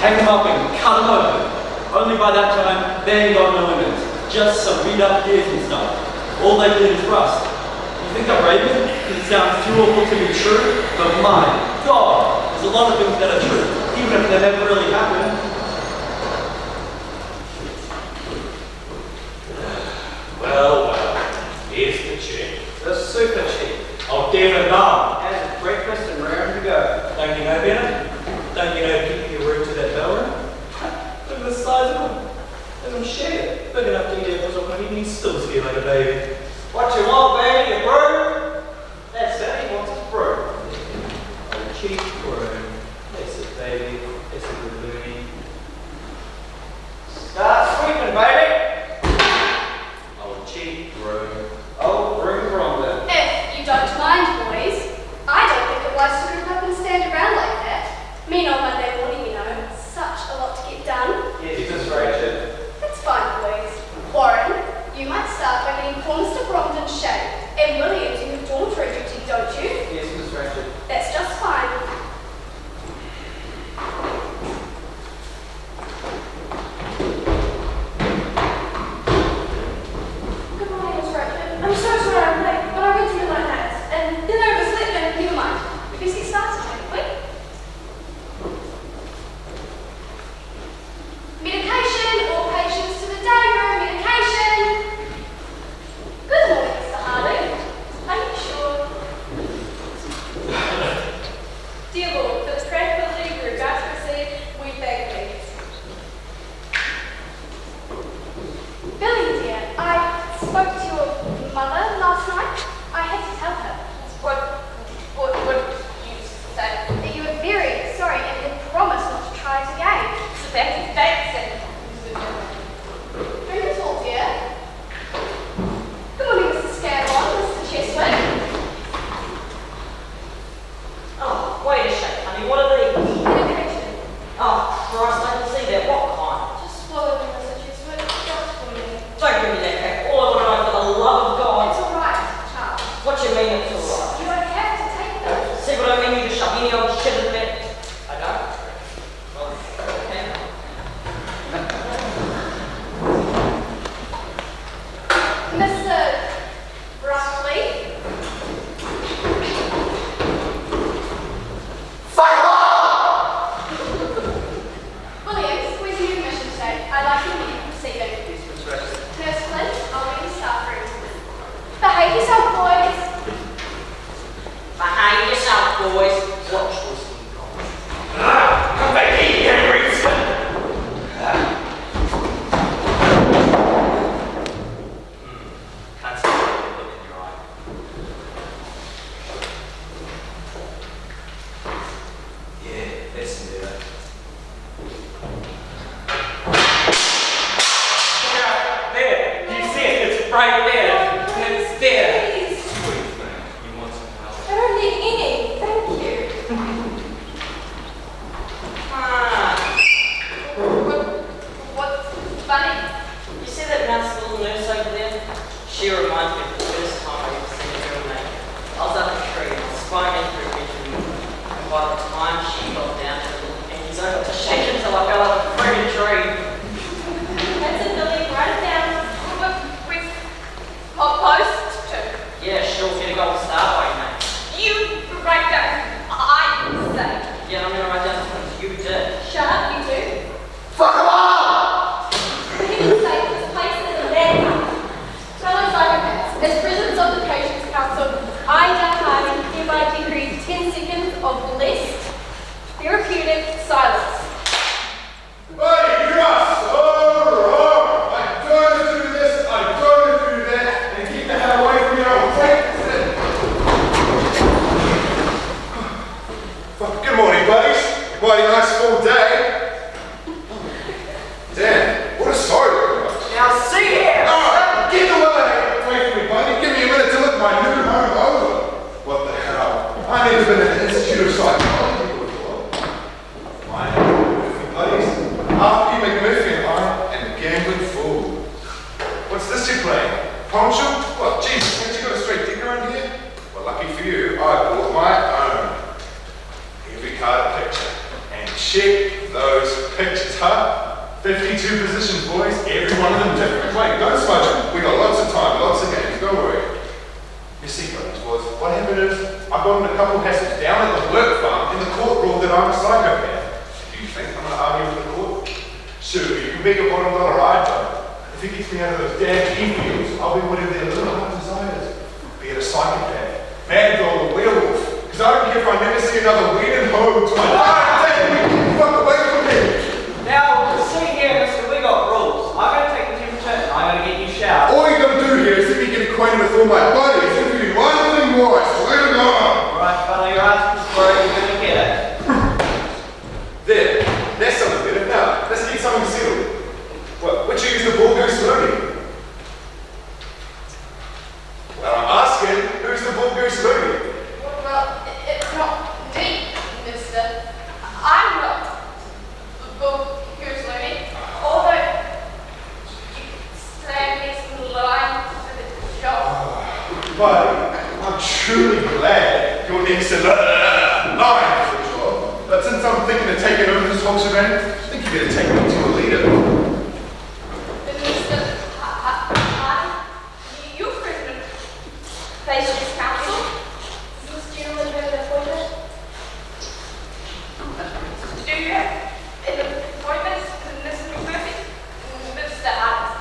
hang them up and cut them open. Only by that time, they ain't got no limits. Just some beat up gears and stuff. All they clean is rust. You think I'm raving? It sounds too awful to be true, but my God, there's a lot of things that are true, even if they never really happened. Well, here's the chick. The super cheap. I'll give it up. And breakfast and raring to go. Don't you know better? Don't you know keeping your room to that bell room? Look at the size of them. Let them share. Big enough to eat apples off my head and he still feel like a baby. What you want, baby? A brew? That's it, he wants his brew. Oh, cheap brew. That's it, baby. That's a good loony. Start sweeping, baby. Oh, cheap brew. Oh, bring Rhonda. If you don't mind, boys, I don't think it wise to group up and stand around like that. Me on Monday morning, you know, such a lot to get done. Yes, Miss Rachel. It's fine, boys. Warren, you might start by getting poor Mr. Bromden shaved. And Williams, you have dormitory duty, don't you? Yes, Miss Rachel. That's just fine. Good morning, Miss Ratcliffe. I'm so sorry I'm late, but I went to midnight mass, and then I overslept, and never mind. The biscuit starts technically. Medication, all patients to the day room, medication. Good morning, Mr. Harding. Are you sure? Dear Lord, for the tranquility we are about to receive, we beg thee. Billy, dear, I spoke to your mother last night. I had to tell her. What you said? That you were very sorry and had promised not to try it again. So thanks, and drink it all, dear. Good morning, Mr. Scanlon, Mr. Cheswick. Oh, wait a sec, honey. What are these? Medication. Oh, Christ, I can see that. What kind? Just swallow them, Mr. Cheswick. Just for me. Don't give me that crap. All I want to know, for the love of God. It's all right, Charles. What you mean it's all right? You don't have to take them. See what I mean? You just shove any old shit in there. I don't. Well, okay. Mr. Brockley. Williams, where's your admission today? I'd like you to meet receiving. Yes, Miss Rachel. Nurse Flint, I'll be in the staff room. Behave yourself, boys. Behave yourself, boys. Watch this. Come back here, Henry. Can't see the look in your eye. Yeah, that's it. There. Do you see it? It's right there. It's there. Please. Sweet thing. You want some help? I don't need any. Thank you. What's funny? You see that nice little nurse over there? She reminds me of the first time I ever seen her naked. I was up a tree and I was spying through a vision, and by the time she got down to the little pinkies, I got to shake until I fell off a friggin' tree. That's it, Billy. Write it down. With hot post too. Yeah, sure, get a gold star by you, mate. You write down. I say. Yeah, I'm gonna write down the things you did. Shut up, you two. Fuck 'em all! For heaven's sake, this place is a madhouse. Fellow psychopaths, as presidents of the Patients Council, I, Jack Harding, hereby decree 10 seconds of blessed, therapeutic silence. Buddy, you're us! Oh, I don't do this, I don't do that, and keep the hell away from me, I will take this. Good morning, buddies. Bloody nice full day. Damn, what a story. Now see here! Alright, get away from me, buddy. Give me a minute to look my new home over. What the hell? I've never been at the Institute of Psychology before. My name is Murphy, buddies. R.P. McMurphy and I, and the Gambling Fool. What's this you're playing? Poncho? What, Jesus, haven't you got a straight digger on here? Well, lucky for you, I bought my own. Every card picture. And check those pictures. two positions, boys. Every one of them different. Wait, don't smudge it. We got lots of time, lots of games. Don't worry. You see, buddies, boys, what happened is I got in a couple hassles down at the work farm, and the court ruled that I'm a psychopath. Do you think I'm going to argue with the court? Sure, you can make a $1 ride, though. If he gets me out of those damn key fields, I'll be whatever their little heart desires. Be it a psychopath, mad dog, or werewolf. Because I don't care if I never see another weird home to my life. Take me fuck away from me. Now, see here, mister, we got rules. I'm going to take the temperature and I'm going to get you showered. All you got to do here is let me get acquainted with all my buddies. If you do one thing more, I swear to God. Alright, fellow, you're asking for it, you're going to get it. There, that's something better. Now, let's get something settled. What, which is the bull goose loony? Well, I'm asking, who's the bull goose loony? Well, it's not me, mister. I'm not the bull goose loony. Although you slammed me some lines for the job. Buddy, I'm truly glad you're next to line for the job. But since I'm thinking of taking over this whole shebang, I think you better take me to a leader. Mr. Hardy, you're president of Patients Council. This gentleman have an appointment? Do you have an appointment, Mr. McMurphy? Mr. Hardy.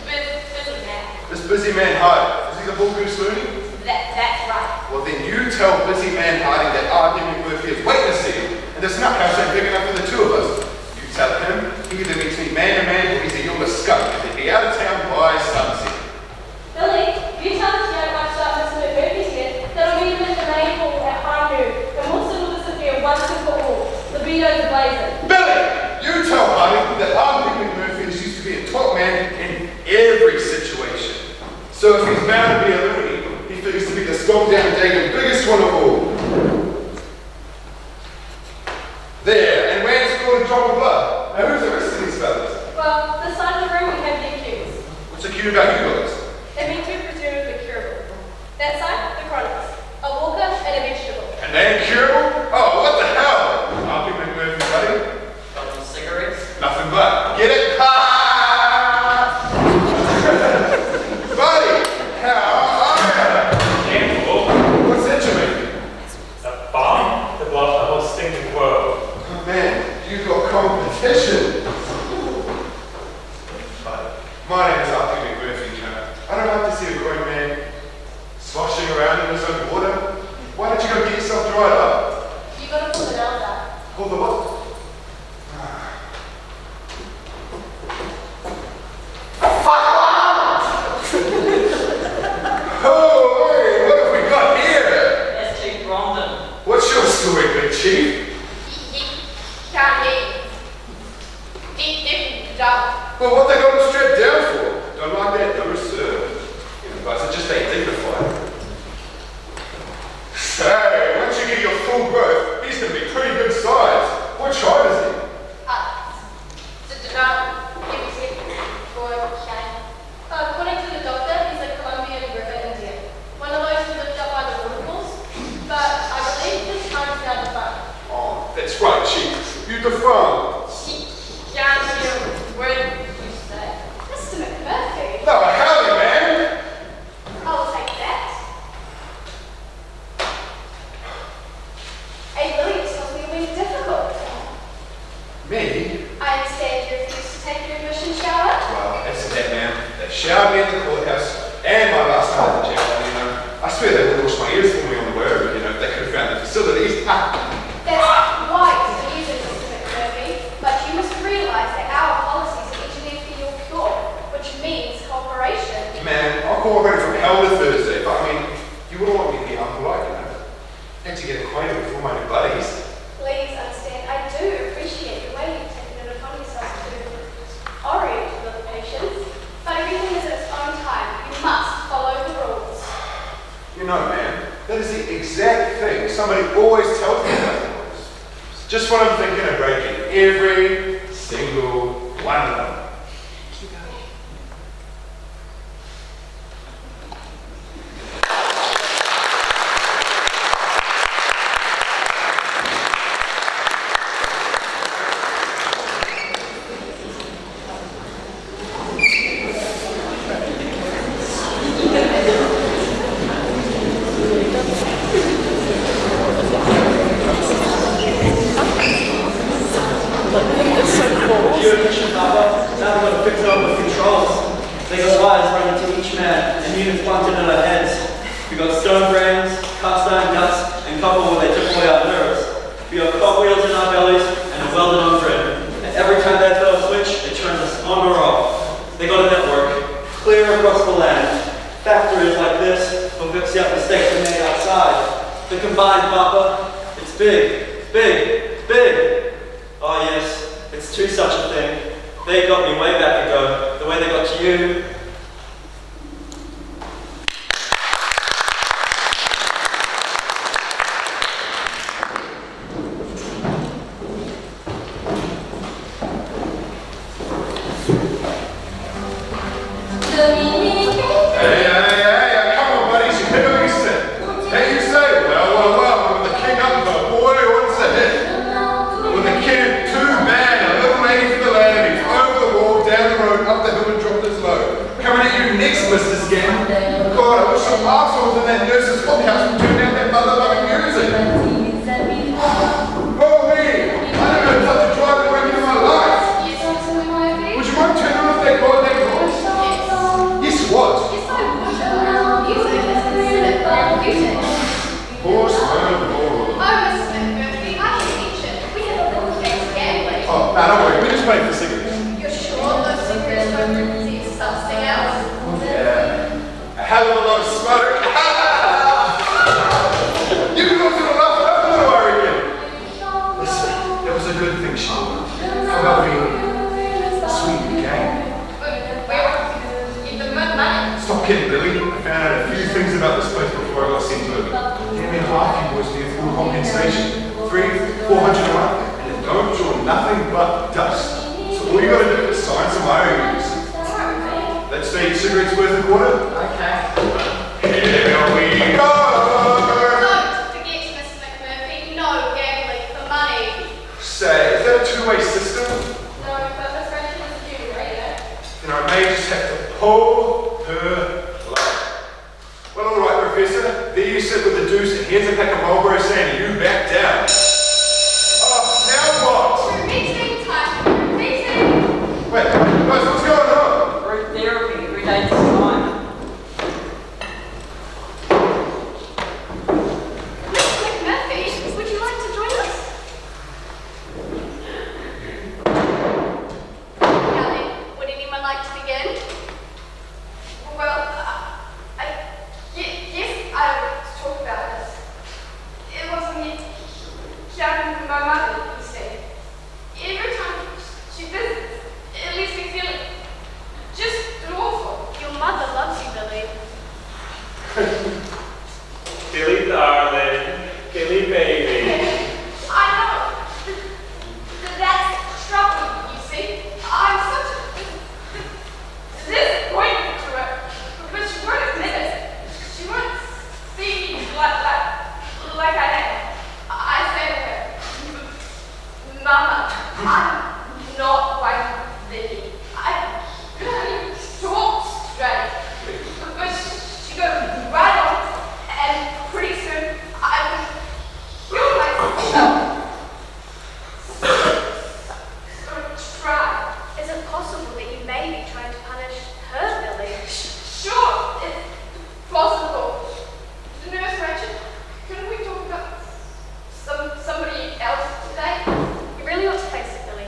Busy man. This busy man Hardy, is he the bull goose loony? That's right. Well then you tell busy man Hardy that argument Murphy is witnessing, and this nut house ain't big enough for the two of us. You tell him he either meets me man to man or he's a younger skunk and he'll be out of town by sunset. Billy, you tell us you don't like Mr. McMurphy's here, that'll meet him at the main hall at high noon, and Wilson will disappear once and for all. Libido's blazing. Billy! You tell Hardy that argument Murphy is used to be a top man in every situation. So if he's bound to be a loony, he figures to be the skunk-down dating biggest one of all. There, and Rand's scored a drop of blood. Now who's the rest of these fellas? Well, this side of the room we have the accused. What's acute about you guys? They mean to presumably curable. That side, the chronics. A walker and a vegetable. And they incurable? Oh, what the hell? Argument Murphy, buddy. Got some cigarettes? Nothing but. Get it? Ha! Buddy, how are you? Careful. What's that you mean? A bomb to blow up the whole stinking world. Oh man, you got competition. My name is Argument Murphy, you know. I don't like to see a grown man sloshing around in his own water. Why don't you go get yourself dried up? You gotta pull the nails out. Pull the what? Oh, hey, what have we got here? That's Chief Bromden. What's your story, big chief? He can't hear. He job. Well, what they got him strapped down for? Don't like that, no sir. You know, guys, it just ain't dignified. Hey, once you get your full growth, he's gonna be pretty good size. What tribe is he? According to the doctor, he's a Colombian river Indian. One of those who lived up by the waterfalls. But I believe his time's now defunct. Oh, that's right, chief. You defunct. He can't hear a word you say. Mr. McMurphy. No, howdy, man. I'll take that. Hey, Billy, it's something really difficult. Me? I understand you refuse to take your admission shower. Well, that's that, man. They showered me in the courthouse, and my last night at the jail, you know. I swear they would wash my ears for me on the way over, you know, if they could have found the facilities. That's quite amusing, Mr. McMurphy. But you must realize that our policies are engineered for your cure, which means cooperation. Man, I'll cooperate from hell to Thursday, but I mean, you wouldn't want me to be unpolite, you know. Had to get acquainted with all my new buddies. Please understand, I do appreciate the way you've taken it upon yourself to orient the patients, but everything is at its own time. You must follow the rules. You know, man, that is the exact thing somebody always tells me about the rules. Just when I'm thinking of breaking every single one of them. You're efficient, Papa. Now we've got to fix it up with controls. They got wires running to each man and units planted in our heads. We got stone brains, cast iron guts, and copper where they took away our nerves. We got cogwheels in our bellies and a welded on grid. And every time they throw a switch, it turns us on or off. They got a network, clear across the land. Factories like this will fix up mistakes we made outside. The combined, Papa, it's big, big, big. Oh yes, it's too such a thing. They got me way back ago, the way they got to you. Hey, come on, buddies, you hear what you said? Hey, you say, well, with the king up, but boy, what's the hit? With the king, too bad, a little lady for the land, he's over the wall, down the road, up the hill and dropped his load. Coming at you next, Mr. Skin. God, I wish some assholes in that nurse's house would turn down that mother-loving music. Holy, I don't know how to drive the wreck in my life. Would you mind turning off that goddamn voice? Yes, what? Horse, oh, no, don't worry, we just wait for cigarettes. You're sure those cigarettes don't represent something else? Yeah, a hell of a lot of smoke. You got to the left, don't worry again. Listen, it was a good thing she did. How about being sweet again? Stop kidding, Billy. I found out a few things about this place before I got sent to it. Damn near half you boys need full compensation. 300-400 a month, and it don't draw nothing but dust. So all you gotta do is sign some IOUs. Let's say cigarettes worth a quarter. Okay. Here we go! Don't forget, Mr. McMurphy, no gambling for money. Say, is that a two-way system? No, but the French is due, radio. Then I may just have to pull her leg. Well, alright, Professor. There you sit with the deuce, and here's a pack of Marlboro saying you back down. Oh, now what? Meeting time. Meeting. Wait, guys, what's going on? Group therapy, 3 days this time. Mr. McMurphy, would you like to join us? Kelly, would anyone like to begin? Well, yes, I would talk about this. It wasn't me. Sharon, my mother, you see. Every time she visits, it leaves me feeling just awful. Your mother loves you, Billy. Billy darling, Billy baby. I know. That's trouble, you see. I'm such a disappointment to her. But she won't admit it. She won't see me like I am. I say to her, Mama, I'm not quite Billy. I can't talk straight. But she goes right on, and pretty soon I will kill myself. So try. Is it possible that you may be trying to punish her, Billy? Sure, it's possible. Nurse Rachel, couldn't we talk about somebody else today? You really ought to face it, Billy.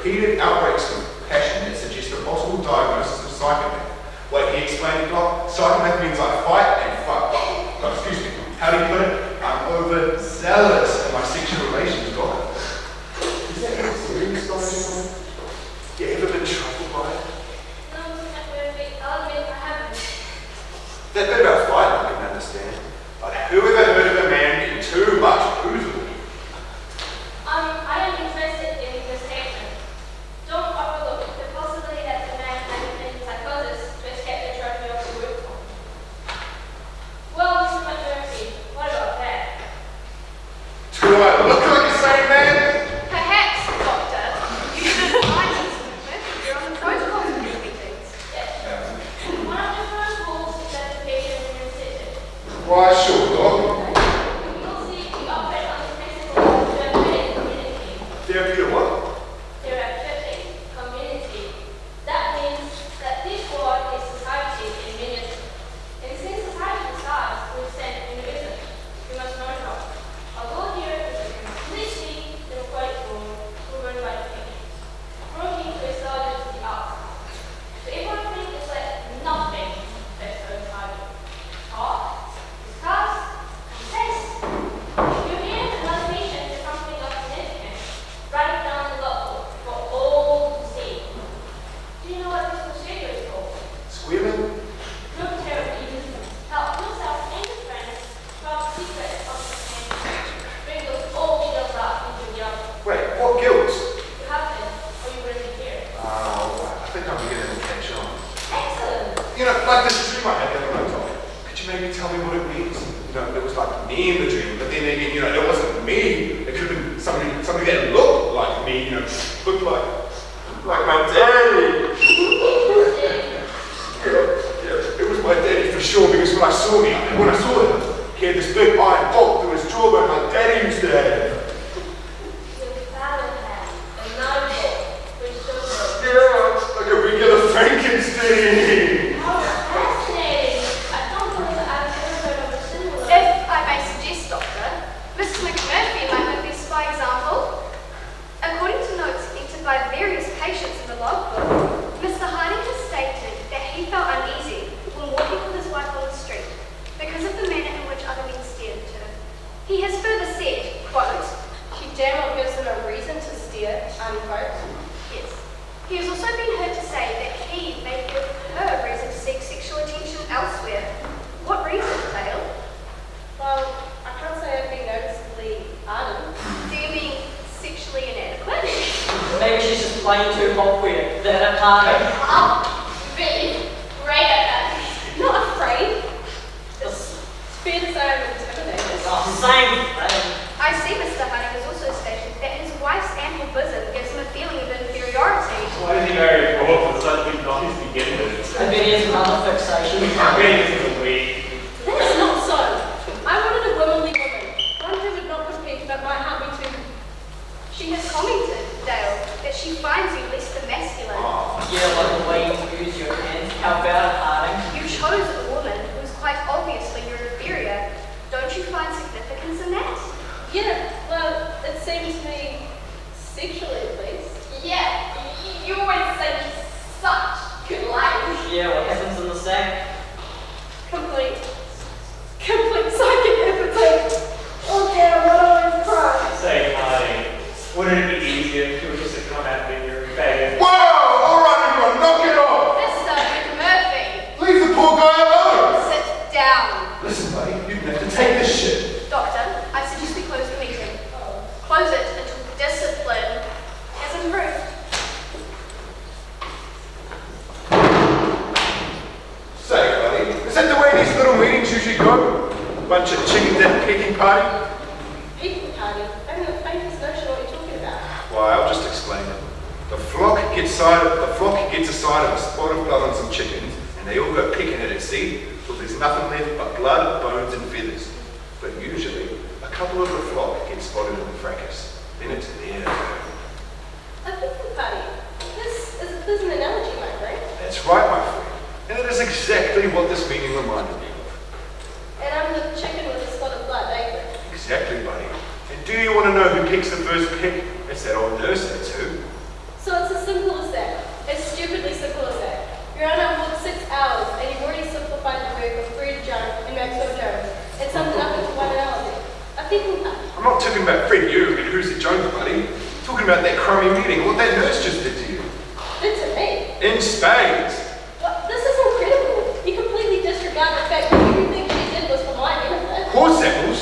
repeated outbreaks of passion that suggest a possible diagnosis of psychopath. Like he explained, Doc, psychopath means I fight and fuck. No, excuse me. How do you put it? I'm overzealous in my sexual relations, Doc. Is that even serious, Doc? You ever been troubled by it? No, I'll admit I haven't. That bit about fighting I can understand. But who ever heard of a man getting too much booze? I am interested in the statement. Don't overlook the possibility that the man had been psychosis to escape the trophy of the group. Well, Mr. McMurphy, what about that? Do I look like the same man? Perhaps, Doctor, you should advise Mr. McMurphy you're on the protocol of these meetings. Yes. One of the first rules is that the patient is seated. Why, sure, Doc. You'll see we operate on the principle of therapeutic community. Therapeutic what? Therapeutic community. That means that this ward is society in miniature. And since society starts with an individual, we must know how. Although here is a completely democratic rule governed by the people, working to establish the art. So everyone is like nothing that's outside. Talk, discuss, confess. If you hear another patient is something of significance, write it down in the logbook for all to see. Do you know what this procedure is called? Squealing? Group therapy. Help yourself and your friends drop secrets of the pain. Bring those old details out into the other. Wait, what guilt? You have them, or you wouldn't be here. I think I'm beginning to catch on. Excellent. You know, like this dream I had the other night, Doc. Could you maybe tell me what it means? You know, it was like me in the dream, but then again, you know, it wasn't me. It could have been somebody that looked like me, you know, looked like my daddy. Yeah, it was my daddy for sure, because when I saw him, he had this big iron bolt through his jawbone my daddy used to have. Your father had a notebook which shows Yeah, like a regular Frankenstein. how fascinating. I don't believe I've ever heard of a similar. If I may suggest, Doctor, Mr. McMurphy might have this by example. According to notes entered by various patients in the logbook, Mr. Harding has stated that he felt uneasy when walking with his wife on the street because of the manner in which other men stared at her. He has further said, quote, She damn well gives him a reason to steer, unquote. yes. He has also been heard to say that he may give her reason to seek sexual attention elsewhere. What reason, Dale? Well, I can't say I've been noticeably ardent. Do you mean sexually inadequate? Maybe she's just playing too hot for you. Let her party. I'll be great at that. Not afraid. It's fair to say I'm intimidated. Oh, same. I see Mr. Harding has also stated that his wife's ample bosom gives him a feeling of inferiority. Why did he marry a dwarf with such big knobbies to begin with? I bet he has another fixation. I bet he isn't a weed. That's not so. I wanted a womanly woman. One who would not compete but might help me to. She has commented, Dale, that she finds you less than masculine. Yeah, like the way you use your hands. How about it, Harding? You chose a woman who's quite obviously your inferior. Don't you find significance in that? Yeah, well, it seems to me, sexually at least. Yeah, you always say such good language. Yeah, what happens in the sack? Complete psychic empathy. Oh damn, I always cry. Say, Harding, wouldn't it be easier if you were just to come out with your faggot? Whoa! All right, everyone, knock it off! Mr. McMurphy, Leave the poor guy alone! sit down. Listen, buddy, you have to take this shit. Doctor, I suggest we close the meeting. Close it until discipline has improved. Say, buddy, is that the way these little meetings usually go? Bunch of chickens at a picking party? People party. I haven't the faintest notion what you're talking about. Why, I'll just explain it. The flock gets a side of a spot of blood on some chickens, and they all go picking at it, see? Till there's nothing left but blood, bones, and feathers. But usually, a couple of the flock get spotted in the fracas. Then it's their turn. A picnic party. This is a pleasant analogy, my friend. That's right, my friend. And it is exactly what this meeting reminded me of. And I'm the chicken with a spot of blood, ain't it? Exactly, buddy. And do you want to know who picks the first pick? It's that old nurse, that's who. So about Fred Urban and who's the Jones, buddy. Talking about that crummy meeting, what that nurse just did to you. Did to me? In spades. Well, this is incredible. You completely disregard the fact that everything she did was for my benefit. Horse apples.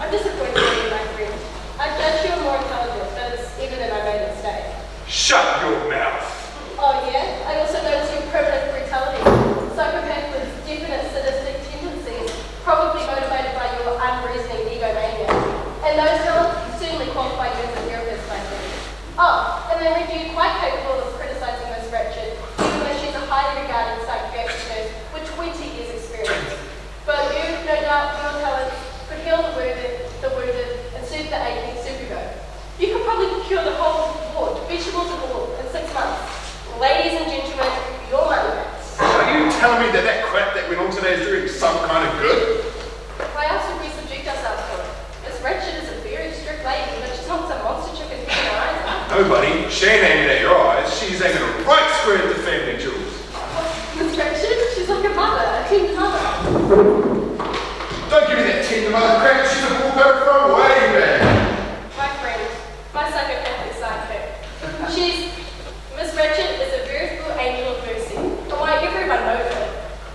I'm disappointed in you, my friend. I judge you more intelligent, but it's evident I made a mistake. Shut your mouth. Oh yeah? I also noticed your primitive brutality. Psychopath with definite sadistic tendencies, probably motivated by your unreasoning egomania. And those talents certainly qualify you as a therapist, my friend. Oh, and they make you quite capable of criticizing Miss Ratched, even though she's a highly regarded psychiatric nurse with 20 years experience. But you, no doubt, your talents could heal the wounded, and soothe the aching supergo. You could probably cure the whole ward, vegetables and all, in 6 months. Ladies and gentlemen, your money back. Are you telling me that that crap that went on today is doing some kind of good? Why else would we subject ourselves to it? Miss Ratched is a very strict lady, but she's not some monster chicken in her eyes. Nobody. She ain't aiming at your eyes. She's aiming right square at the family jewels. Miss Ratched, she's like a mother, a tender mother. Don't give me that tender mother crap. She's a bulldozer from way back. My friend, my psychopathic sidekick. Miss Ratched is a veritable angel of mercy, and why everyone knows her.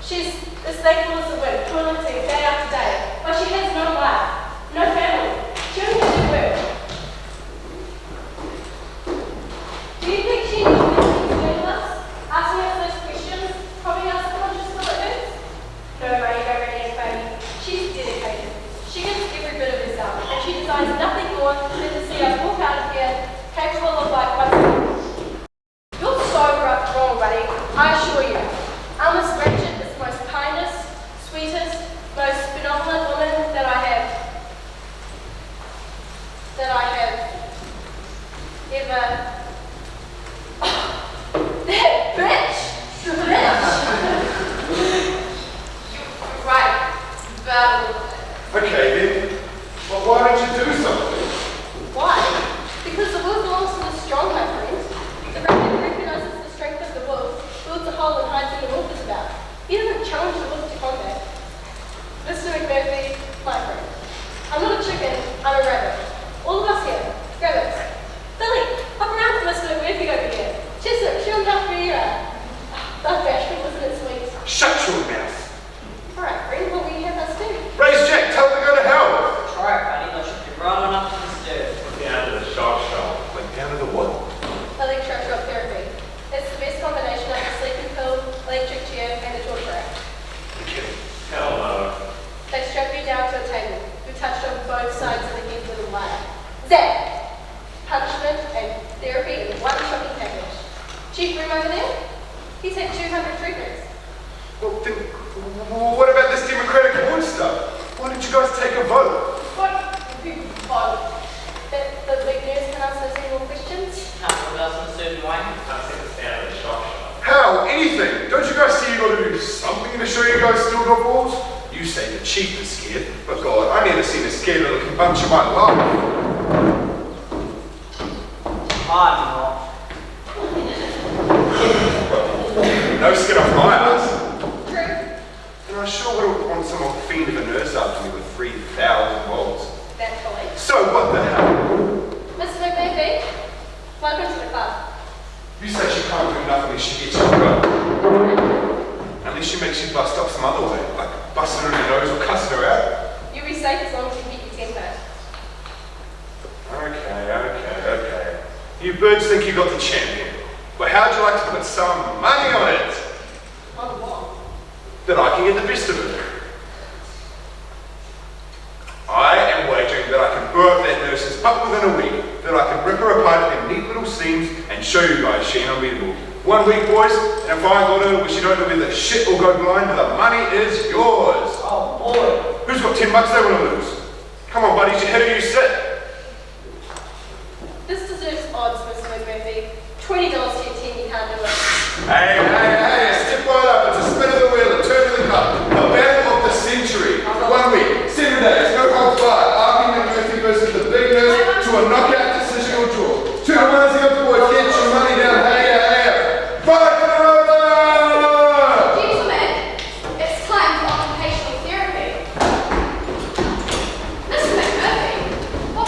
She's as thankful as the wind, toileting day after day, but she has no life, no family. She only has her work. Do you think she knows anything to do with us? Asking us those questions, probing our subconscious limits? No, my ego really baby. She's dedicated. She gives every bit of herself, and she desires nothing more than to see us walk out of here capable of life once again. You're so wrong, buddy. I assure you. Our Miss Ratched is the most kindest, sweetest, most benevolent woman that I have ever. That bitch! You're right. But Okay then. Well, why don't you do something? why? Because the wolf belongs to the strong, my friend. The rabbit recognizes the strength of the wolf, builds a hole and hides when the wolf is about. He doesn't challenge the wolf to combat. Mr. McMurphy, my friend. I'm not a chicken, I'm a rabbit. All of us here, rabbits. Billy, hop around to Mr. McMurphy over here. Chester, show him how free you are. That bashful, isn't it sweet? Shut your mouth. Alright, friend, what will you have us do? Raise Jack. Tell him to go to hell. Try it, buddy. I should be right on up to the stairs. Down to the shock shop. Like down to the what? Electroshock therapy. It's the best combination of a sleeping pill, electric chair, and a torture rack. You're kidding. Hell no. They strap you down to a table. You're touched on both sides of the head with a wire. Zap! Punishment and therapy in one shopping package. Chief Room over there? He's had 200 treatments. Well, then, what about this Democratic Award stuff? Why didn't you guys take a vote? What? Who vote? The big nurse can ask us any more questions? Couple of us in a certain way. I think it's down to the shock shop. How? Anything? Don't you guys see you gotta do something to show you guys still got balls? You say the chief is scared, but God, I never seen a scared looking bunch in my life. I'm not. No skin off my ass. True. And I sure wouldn't want some old fiend of a nurse after me with 3,000 volts. Thankfully. So what the hell? Mr. McMurphy, welcome to the club. You say she can't do nothing if she gets you go. Unless she makes you bust up some other way, like busting her in the nose or cussing her out. You'll be safe as long as you keep your temper. Okay. You birds think you got the champion. But how'd you like to put some money on it? On what? That I can get the best of it. I am wagering that I can burp that nurse's butt within a week, that I can rip her apart in neat little seams and show you guys she ain't unbeatable. 1 week, boys, and if I got her where she don't know whether shit will go blind, the money is yours. Oh boy. Who's got 10 bucks they want to lose? Come on, buddies, you head or you sit. This deserves odds, Mr. McMurphy. $20 to your team, you can't do it. Hey, step right up. It's a spin of the wheel, a turn of the cup. The battle of the century. 1 week, 7 days, no holds barred. Army McMurphy versus the big nurse to a knockout decision or draw. 2 to 1 is the boys. Get your money down. Hey. Fight for the road! Gentlemen, it's time for occupational therapy. Mr. McMurphy, what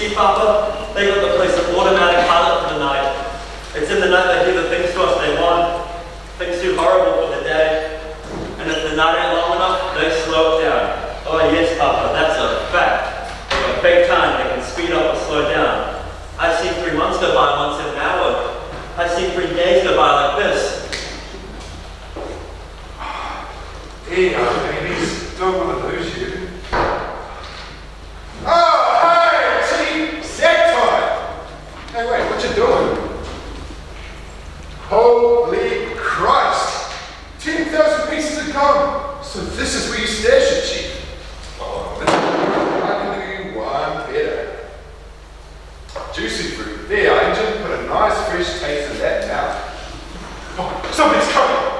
See, Papa, they got the place an automatic pilot for the night. It's in the night they do the things to us they want. Things too horrible for the day. And if the night ain't long enough, they slow it down. Oh yes, Papa, that's a fact. They got big time, they can speed up or slow down. I've seen 3 months go by once in an hour. I've seen 3 days go by like this. Here you go, babies. Don't want to lose you. Oh, hey, Chief! Set time! Hey, wait, what you doing? Holy Christ! 10,000 pieces of gum! So this is where you stash it, Chief? Oh, I can do you one better. Juicy fruit. There, Angel. Put a nice fresh taste in that mouth. Oh, something's coming!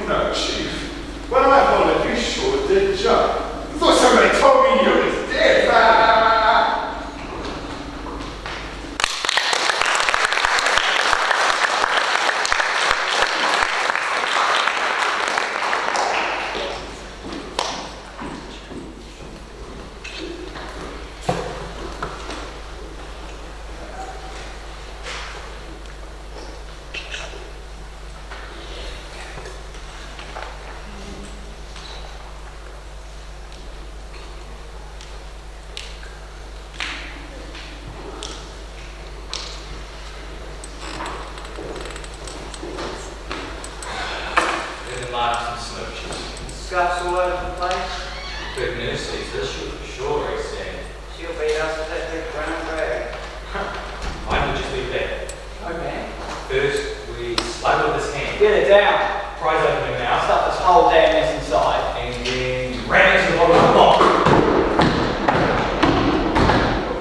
No, Chief. When I followed you, sure did jump. I thought somebody told me you was dead. Scuffs all over the place. Good news is this should be sure, he's saying. She'll beat us with that big brown bag. Mine would just leave that. Okay. First, we slide with his hand. Get it down. Prise open the mouth. Stuff this whole damn mess inside. And then ram into the bottom of the box.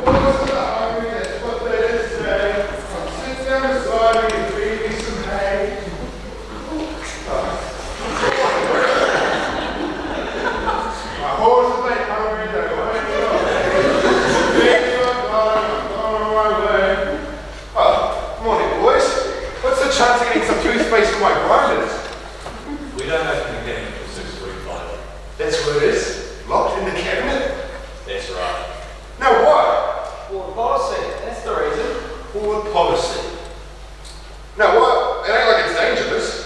That's what that is today. Sit down beside me and feed me some hay. My horses ain't hungry, they're going to go. Big I'm on my way. Oh, morning, boys. What's the chance of getting some toothpaste for my grinders? We don't open the cabinet until 6:45. That's what it is. Locked in the cabinet. That's right. Now what? Board policy. That's the reason. Board policy. Now what? It ain't like it's dangerous.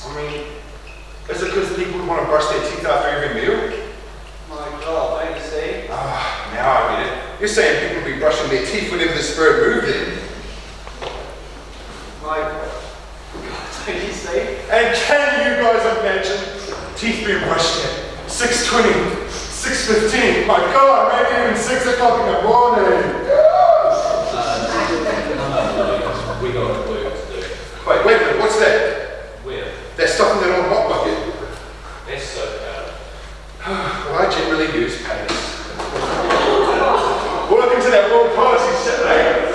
I mean, is it because people would want to brush their teeth after every meal? My God, don't you see? Ah, now I get it. You're saying people would be brushing their teeth whenever the spirit moved in. My God, don't you see? And can you guys imagine teeth being brushed at 6:20, 6:15, my God, maybe even 6 o'clock in the morning. We got work to do. Wait a minute, what's that? Where? That stuff in that old hot bucket. That's so bad. Well, I generally use paste. Welcome to that wrong policy set, mate.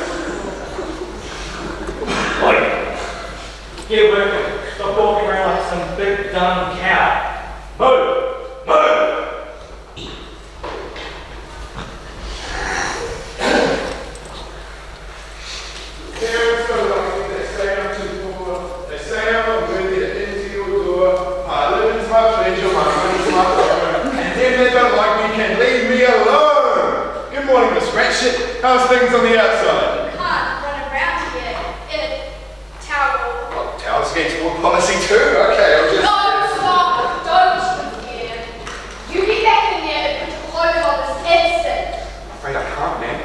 Get working. Stop walking around like some big dumb cow. Move! Move! Parents go like me, they say I'm too poor. They say I'm not worthy to enter your door. My living's my pleasure, my money's my own. And then they don't like me, can leave me alone. Good morning, Miss Ratchet. How's things on the outside? You can't run around here in a towel. Oh, towels against board policy too? Okay, I'll just... No, stop! Don't you dare! You get back in there and put your clothes on this instant. I'm afraid I can't, man.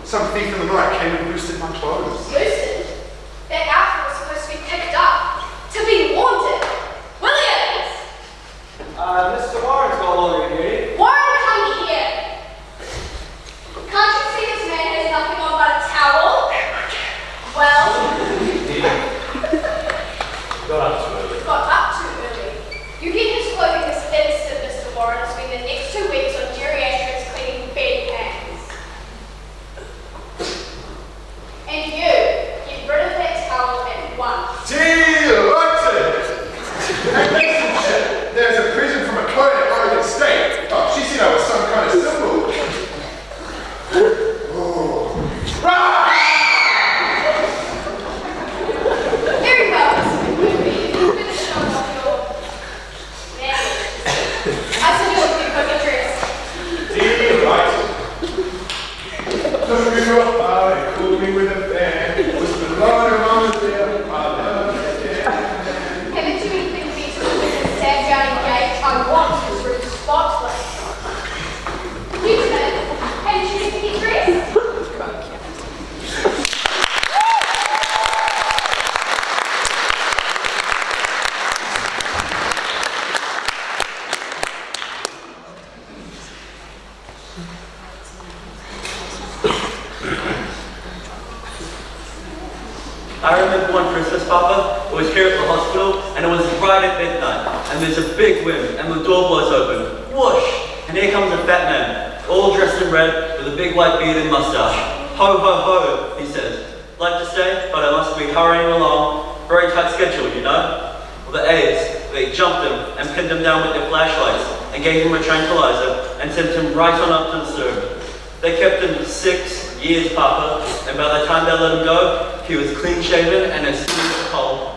Some thief in the night came and boosted my clothes. Boosted? That outfit was supposed to be picked up. To be wanted. Williams! Mr. Warren's got laundry duty. Warren, come here! Can't you see this man has nothing on but a towel? Hello, Mama dear. Hello, dear. Haven't you been thinking me to the stand down and gate? I want this room spotless. Lieutenant, haven't you been getting dressed? I remember one Christmas, Papa. It was here at the hospital, and it was right at midnight. And there's a big wind, and the door blows open. Whoosh! And here comes a fat man, all dressed in red, with a big white beard and mustache. Ho, ho, ho, he says. Like to stay, but I must be hurrying along. Very tight schedule, you know? Well, the aides, they jumped him and pinned him down with their flashlights and gave him a tranquilizer and sent him right on up to the stern. They kept him 6 years, Papa, and by the time they let him go, he was clean shaven and as smooth as a pole.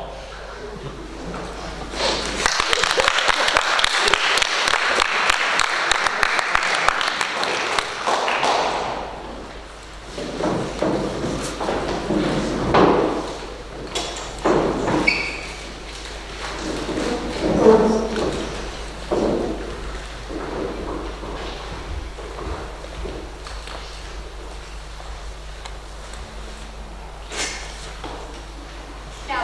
Now,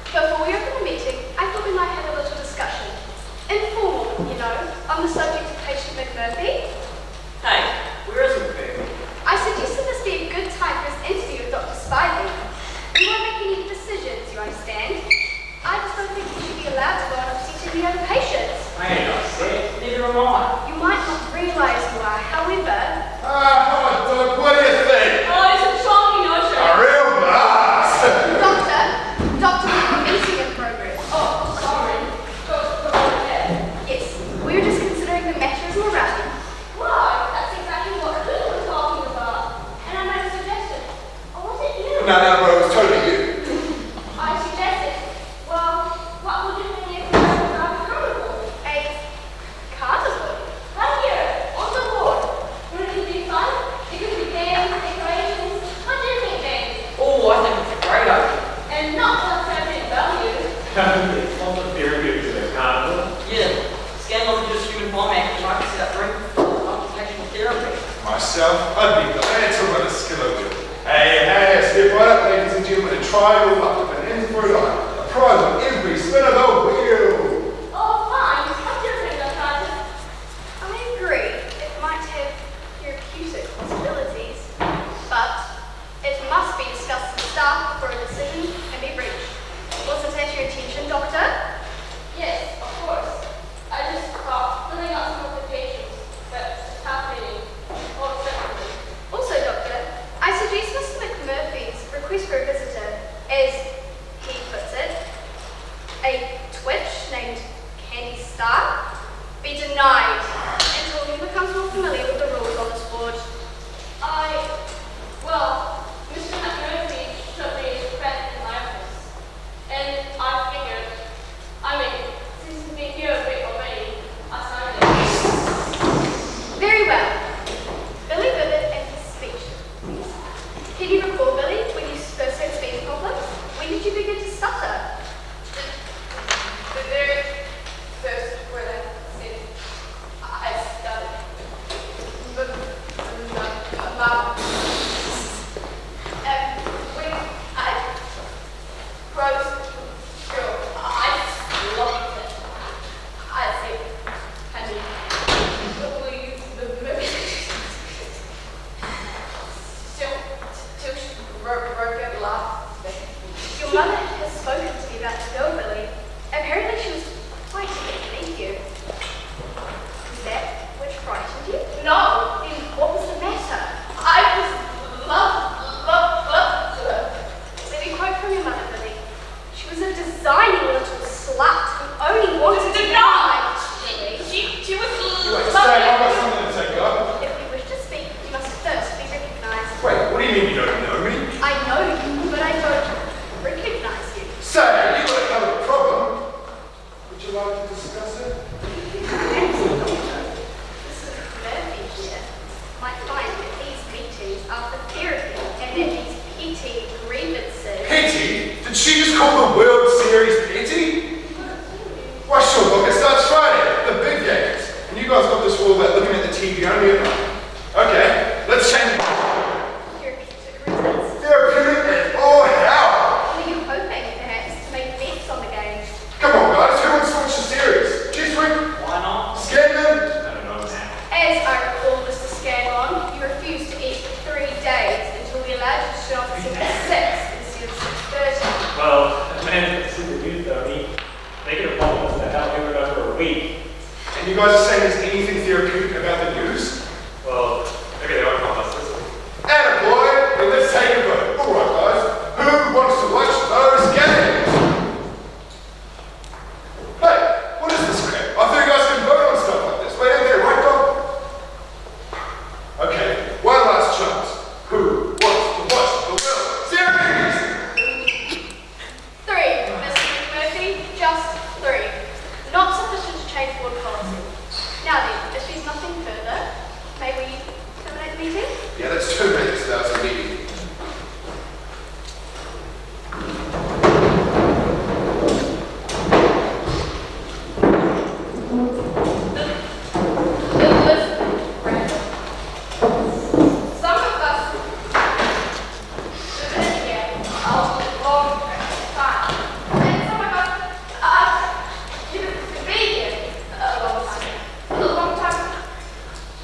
before we open the meeting, I thought we might have a little discussion. Informal, you know, on the subject of patient McMurphy. Hey, where is McCreary? I suggested this be a good time for his interview with Dr. Spivey. We won't make any decisions, you understand? I just don't think he should be allowed to go on upset any other patients. I ain't upset. Neither am I. You might not realise you are, however, Ah, Doc, what do you think? Oh, it's a shocking notion. A real blast. Doctor, we have a meeting in progress. Oh, sorry. Go ahead. Yes, we were just considering the matter of morality. Why? That's exactly what we were talking about. And I made a suggestion. Or was it you? No, bro, it was totally you. I suggested, well, what would you think if we were to have a carnival? A carnival? Right here, on the board. Wouldn't it be fun? It could be games, decorations. What do you think, Dave? Oh, I think it's a great idea. And not what's happening value. It's not the very good to the carnival. Yeah, scandal to just human format, and I can see that room for occupational therapy. Myself, I'd be glad to run a skillet wheel. Hey, step right up, ladies and gentlemen, and try your luck with an end for a line. A prize on every spin of the wheel. Oh, fine. What do you think, Dr. Artis? I agree, it might have therapeutic possibilities, but it must be discussed with staff before a decision can be reached. Wasn't that your intention, Doctor? Yes, of course. I just thought filling out some applications, but it's happening all separately. Also, Doctor, I suggest Mr. McMurphy's request for a visitor, as he puts it, a twitch named Candy Star, be denied until he becomes more familiar with the rules on this board. Well, Mr. McMurphy showed me his friend in my office. And I figured, since he's been here a bit already, I signed it. Very well. Billy Vivid and his speech. Can you recall, Billy, when you first had speech problems? When did you begin to stutter? The very first word I said, I stuttered. But, when I rose to go, I loved it. I said, honey, will you broke at last. Your mother has spoken to me about the girl, Billy. Apparently she was quite eager to meet you. Is that which frightened you? No, Then what was the matter? I was love to her. Let me quote from your mother, Billy. She was a designing little slut who only wanted to No! Billy. She was Wait, stay, I've got something to say, go. If you wish to speak, you must first be recognized. Wait, what do you mean you don't know me? I know you, but I don't recognize Did she just call the World Series pity? Why sure, look, it starts Friday, the big games. And you guys got this rule about looking at the TV only at night. Okay, let's change it. Therapeutic and oh how? Were you hoping, perhaps, to make bets on the game? Come on guys, who wants to watch the series? G-Swing? Why not? Scanlan? I don't know now. As I recall, Mr. Scanlon, you refused to eat for 3 days until we allowed you to show up at 6 instead of 6:30. Well, a man that's super youth though, they could have promised to help him go for a week. And you guys are saying there's anything therapeutic about the news? Well, maybe they won't help us this week. Attaboy! Then let's take a vote. Alright guys, who wants to watch those games? Hey, what is this crap? I thought you guys could vote on stuff like this. Wait in there, right Bob? Okay, one last chance. Who wants to watch the World Series? 3, Mr. McMurphy, just 3. Not sufficient to change board policy. Now then, if there's nothing further, may we terminate the meeting? Yeah, let's terminate this lousy meeting. Listen, Brandon. Some of us have been here a long time. And some of us didn't be here a long time. A long time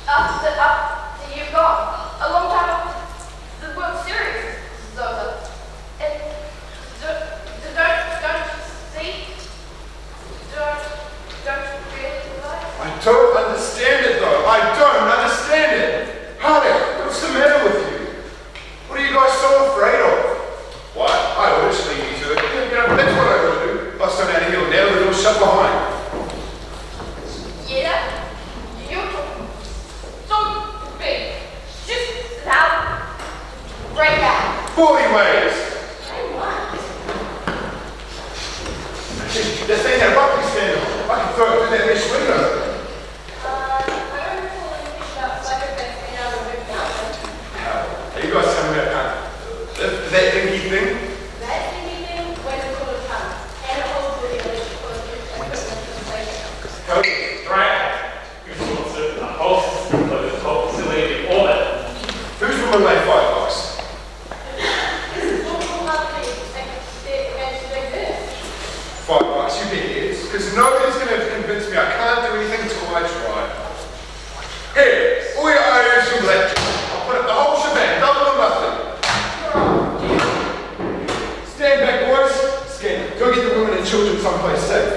after you're gone. A long time after the World Series is over. And don't you see? Don't you realize? I don't understand it though. I don't understand it. Hardy, what's the matter with you? What are you guys so afraid of? Why? I would just leave you to it. You know, that's what I would do. Bust down out of here, nail the door shut behind. Yeah? You're so big. Just now, right back. 40 ways. The thing that rugby stand on. I can throw it through that mesh window. I don't recall anything about psychopaths being able to move mountains. Are you guys telling me about that thingy thing? That thingy thing weighs a ton of tons, and it holds really electrical equipment for Cody. Right. You're still certain the whole system of the top facility in orbit. Who's from my $5 bucks? This is multiple companies against doing this. $5 bucks, you bet it is. Because nobody's going to convince me I can't do anything until I try. Here, all your owners from lecture. I'll put up the whole shebang, double or nothing. Stand back, boys. Scan. Go get the women and children someplace safe.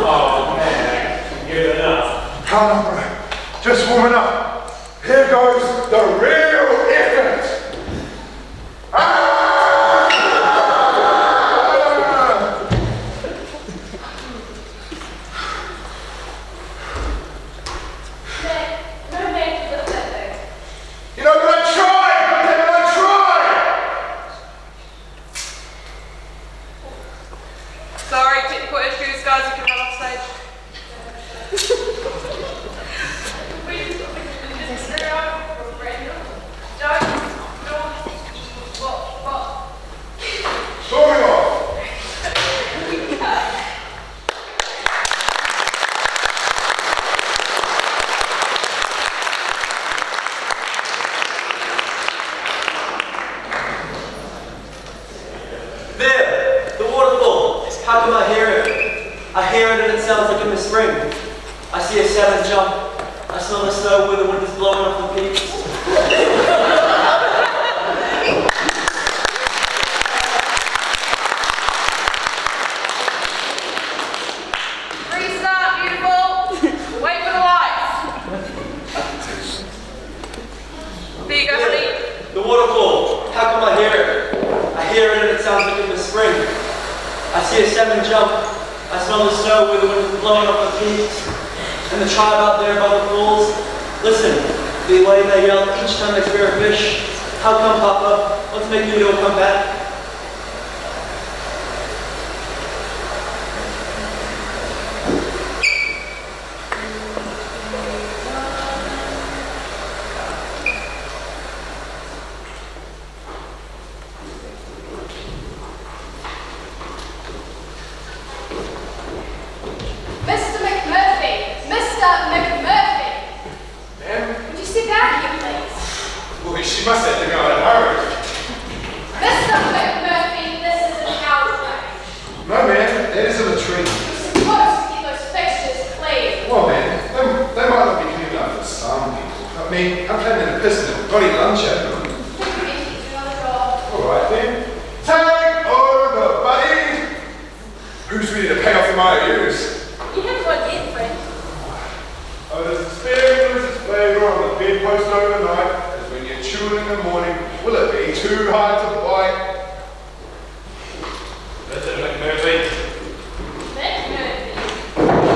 Oh man, you're enough. Come on, bro. Just warming up. Here goes the real effort. Ah! No man can lift that thing. You know, but I tried! Goddammit, I tried! Sorry, technical issues, guys. You can run off stage. Storming off. There, the waterfall. How come I hear it? I hear it and it sounds like in the spring. I see a salmon jump. I smell the snow where the wind is blowing off the peaks. Restart, beautiful. Wait for the lights. There you go, honey. The waterfall. How come I hear it? I hear it and it sounds like in the spring. I see a salmon jump. I smell the snow where the wind is blowing off the peaks. And the tribe out there by the falls. Listen, the way they yell each time they spear a fish. How come, Papa? What's making you all come back? might use. You haven't got yet, friend. Oh, there's a spare blizzard's flavour on the bedpost overnight, as when you chew it in the morning, will it be too hard to bite? Mr. McMurphy. McMurphy.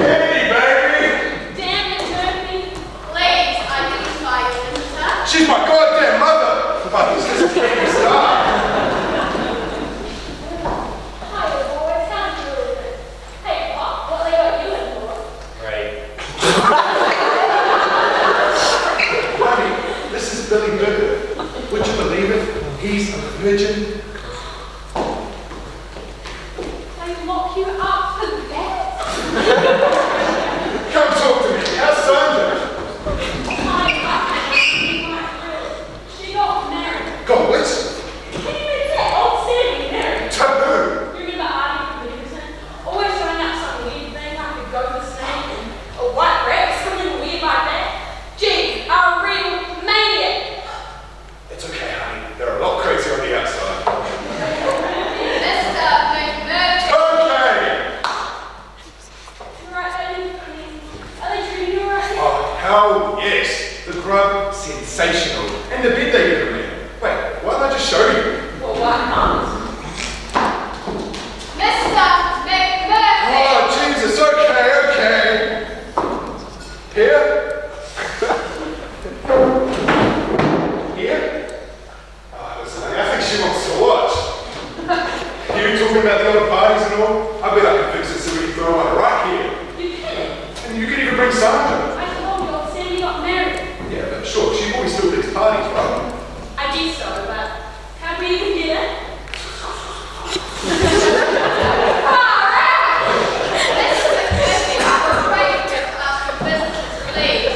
Candy, baby! Damn it, Murphy. Please identify your visitor. She's my goddamn mother! But this is a candy star. Hi, boys. How do you doing? Hey, Pop, what they got you in for? Right. Honey, this is Billy Burger. Would you believe it? He's a virgin. They lock you up for that? Come talk to me. How's Sandra? She got married. God, what? Can you read that? Old Sammy married. Taboo. You remember Arnie from Livingston? Always showing up some weird thing like a gopher snake and a white rat, something weird like that. Gee, a real maniac. It's okay, honey. They're a lot crazier on the outside. Mr. McMurphy. Okay! You right, Aiden? Are they treating you right? Oh, hell yes. The grub, sensational. And the bed they give me. Wait, why don't I just show you? Well, why not? Mr. McMurphy. Oh, Jesus, okay. Here? Here? Oh, listen, honey, I think she wants to watch. You talking about the other parties and all? I bet I can fix it so we can throw one right here. You can. And you can even bring Sandra. I told you old Sammy got married. Yeah, but sure, she always still fixes parties, right? I did so, but how do we even get it? Mr. McMurphy, I'm afraid we have asked for visitors to leave.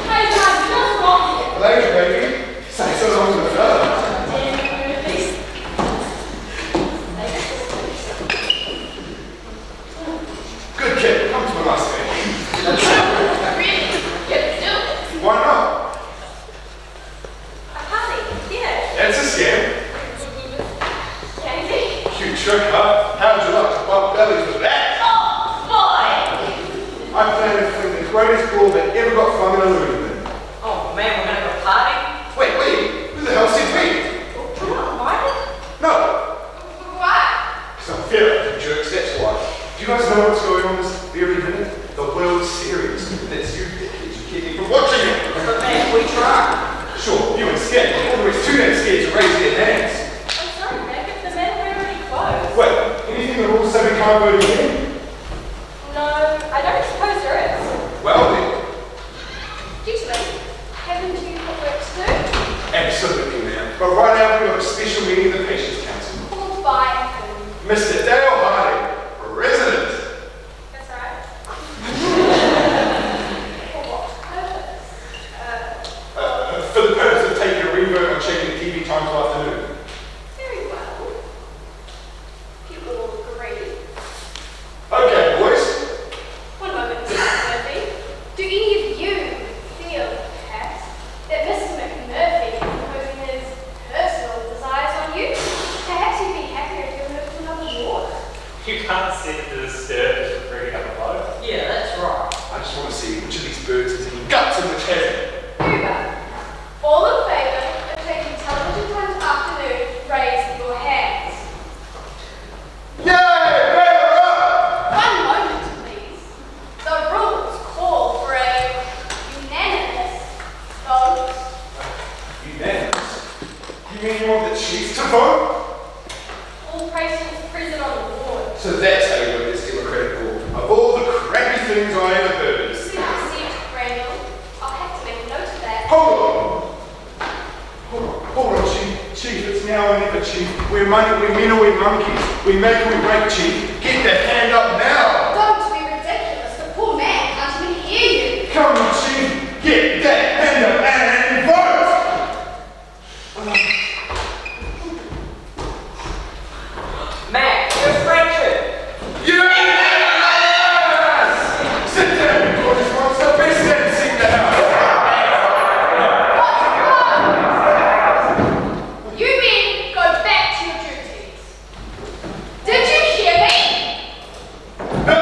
Hey guys, you just walk here. Later, baby. Say so long to the fella. Damn, Murphy. Good kid, come to my last day. Really? You do it. Why not? A party? Yeah. That's a scam. Candy? Cute trick, huh? How'd you like to bump bellies with that? Oh, boy! I plan to fling the greatest ball that ever got flung in a loony bin. Oh man, we're gonna go party? Wait, who the hell said me? Come on, why? No, Why? because I'm fed up with jerks, that's why. Do you guys know what's going on this very minute? The World Series. That's you dickheads who keep me from watching it. But man, we try. Sure, you and scared, but all the rest too damn scared to raise their hands. I'm sorry, Meg, if the men were already closed. Wait, anything the rules say we can't vote again? No, I don't suppose there is. Well then, Usually, haven't you got work to do? absolutely, ma'am. But right now we've got a special meeting of the Patients Council. Called by whom? Mr. Dale Harding, resident. That's right. For what purpose? For the purpose of taking a revert on checking TV time till afternoon. Very well. People will agree. Okay, boys. One moment, Mr. Murphy. Do any of you feel, perhaps, that Mr. McMurphy is imposing his personal desires on you? Perhaps you'd be happier if you moved to another ward. You can't sit to the stir for bringing up a boat. Yeah, that's right. I just want to see which of these birds has any guts and which hasn't. Uber. All in favour of taking television time this afternoon, raise your hands. Yay! Better up! One moment, please. The rules call for a unanimous vote. Unanimous? You mean you want the chiefs to vote? All patients present on the ward. So that's how you vote this democratic rule. Of all the crappy things I ever heard. Soon received, Randall. I'll have to make a note of that. Hold on, Chief, it's now or never, Chief. We're men or we're monkeys. We make or we break, Chief. Get that hand up now! Don't be ridiculous. The poor man can't even hear you. Come on, Chief. Get that hand up and vote! Matt, you're a friendship. Yes! Sit down, you gorgeous monster. Best damn seat in the house. You men go back to your duties. Did you hear me? No!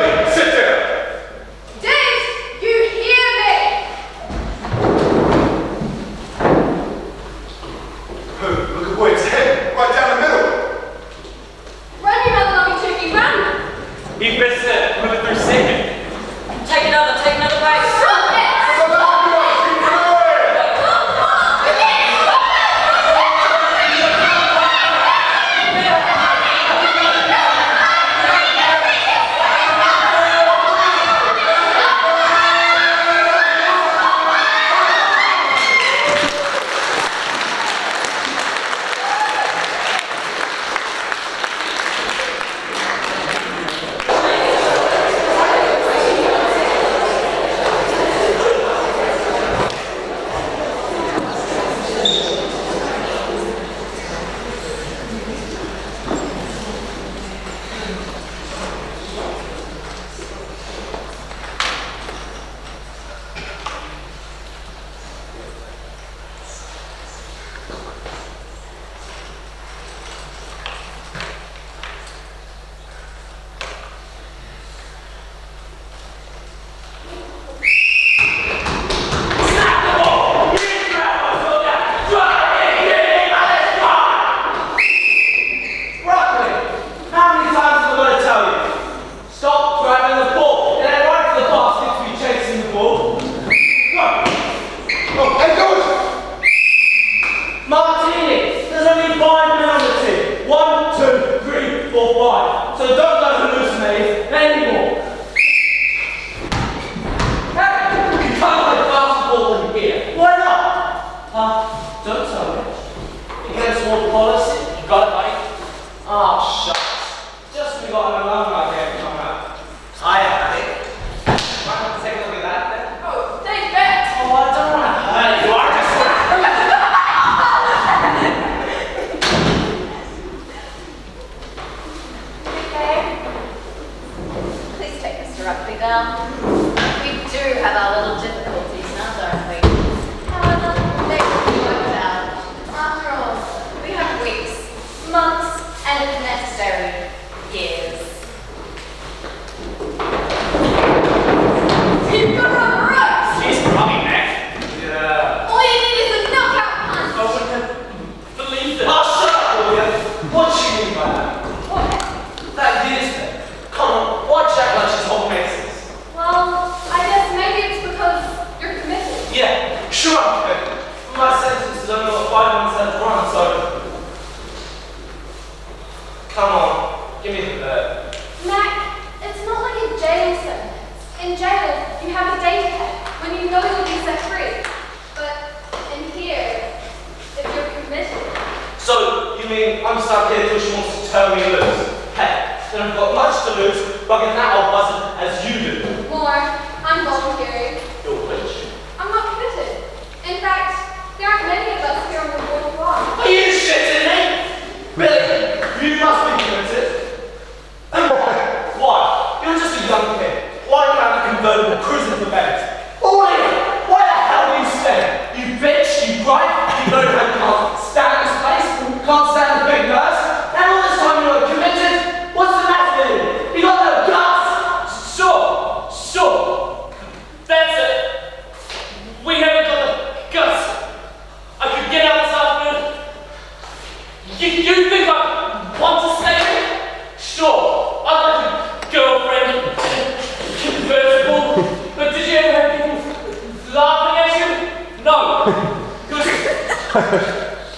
He missed it. Move it through second. Take another base.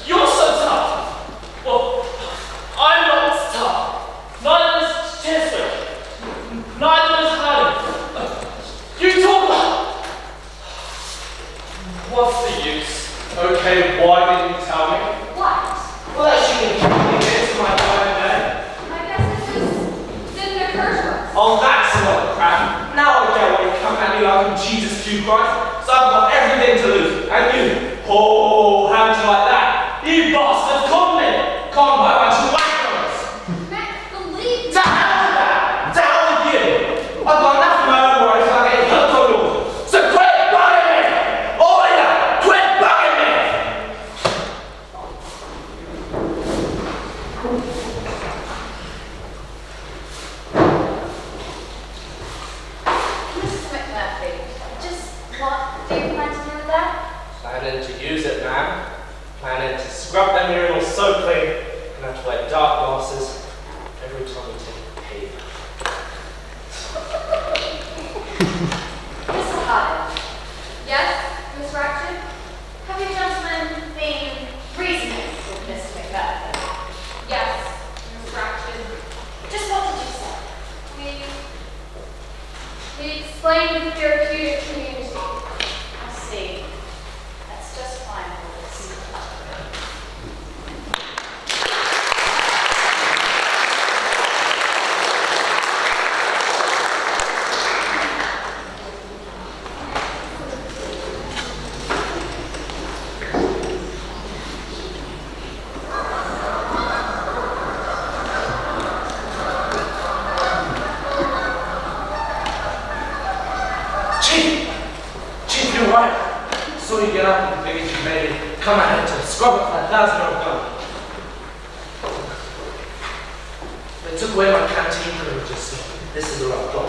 You're so tough. Well, I'm not tough. Neither is Chester. Neither is Hardy. You talk about... What's the use? Okay, why didn't you tell me? What? Well, that shouldn't get to my phone then. I guess it just didn't occur to us. Oh, that's a lot of crap. Now I get why you come at me like I'm Jesus to Christ. So I've got everything to lose. And you, oh, how'd you like that? You bastards caught me. Can't buy a bunch of wagons. Max, believe me. To hell with that. To hell with you. I've got enough of my own worries about getting hooked on yours. So quit bugging me. All of you, quit bugging me. Mr. McMurphy, just what Mr. Harding. Yes, Miss Ratchet? Have you gentlemen been reasoning with Mr. Macbeth? Yes, Miss Ratchet. Just what did you say? We explained the therapeutic community. I see. That's just fine, boys. Chief, you're right. Saw you get up and figured you made it. Come ahead to scrub up that $1,000 gun. They took away my canteen privileges, so this is a rough job.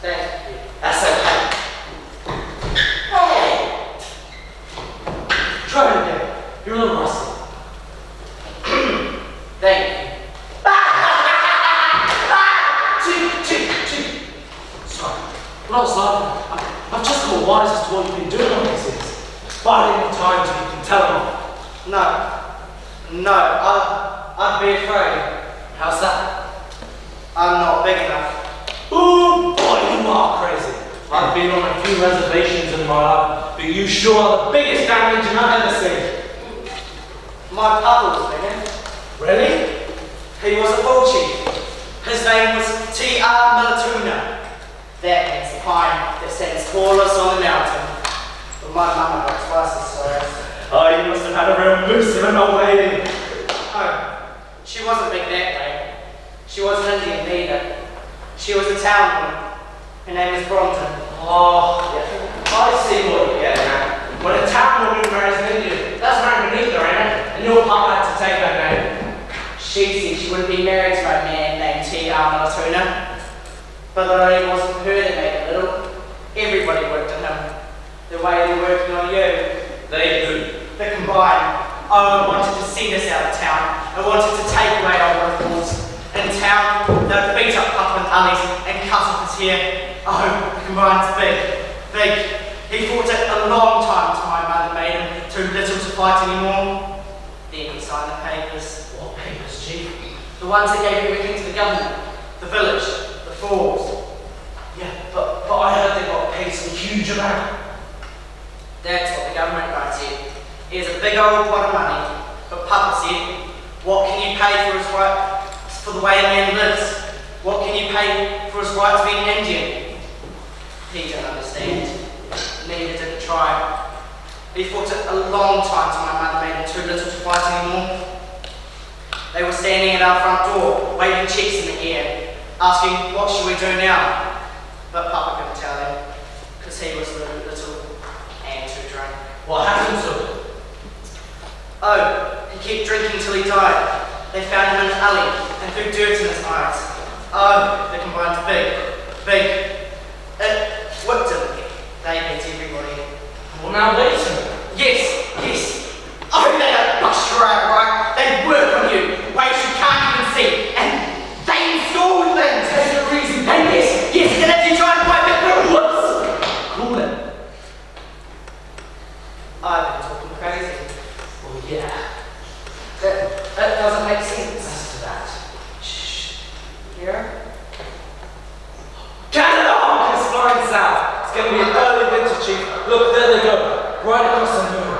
Thank you. That's okay. Hey! Try it again. You're a little rusty. Thank you. Chief. Sorry. I'm not laughing. I've just got wise as to what you've been doing on these things. Biding the time so you can tell them off. No, I'd be afraid. How's that? I'm not big enough. Ooh, boy, you are crazy. I've been on a few reservations in my life, but you sure are the biggest damage I've ever seen. My papa was bigger. Really? He was a bull chief. His name was T.R. Milituna. That means the pine that stands tallest on the mountain. But my mama got twice as sorry. Oh, you must have had a real moose of an old lady. Oh, she wasn't big that way. She wasn't Indian either. She was a town woman. Her name was Bronson. Oh, yeah. I see what you're getting at. When a town woman marries an Indian, that's right beneath her, ain't it? And your papa had to take that name. She said she wouldn't be married to a man named T.R. Milituna. But it only wasn't her that made it little. Everybody worked on him. The way they're working on you. They do. The combined. Owen wanted to send us out of town. I wanted to take away our workforce. In town, they'd beat up Papa and Ali's and cut off his hair. Oh, the combine's big. He fought it a long time till my mother made him too little to fight anymore. Then he signed the papers. What papers, Chief? The ones that gave everything to the government. The village. The falls. Yeah, but I heard they got paid some huge amount. That's what the government guy said. Here's a big old pot of money. But Papa said, what can you pay for his right, for the way a man lives? What can you pay for his right to be an Indian? He didn't understand. Neither did the tribe. He fought it a long time till my mother made him too little to fight anymore. They were standing at our front door, waving checks in the air, asking, what should we do now? But Papa couldn't tell him, because he was little and too drunk. What happened to him? Oh, he kept drinking till he died. They found him in an alley and threw dirt in his eyes. Oh, the combine's big. It whipped him. They hate everybody. Well, now wait a minute. Yes. Oh, they don't bust you out, right? They work on you, ways you can't even see, and they install things. There's no reason. And yes, and if you try and fight it, whoops! Cool it. I've been talking crazy. Well, yeah. That doesn't make sense. As to that. Shh. Here? Canada Hawk is flying south. It's going to be an early winter, Chief. Look, there they go. Right across the moon.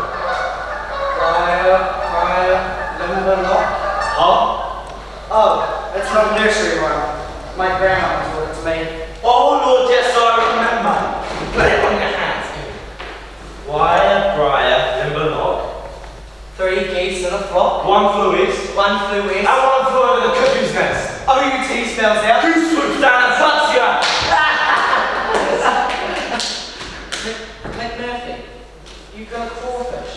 Fire, limber lock. Huh? Oh, it's not nursery rhyme. My grandma taught it to me. Oh, Lord, yes, I remember. Put it on your hands. Wire, briar, limber lock. 3 geese in a flock. One flew east. One flew west. And one flew over the cuckoo's nest. O-U-T spells out. Who swoops down and plucks you? McMurphy, you got a crawfish.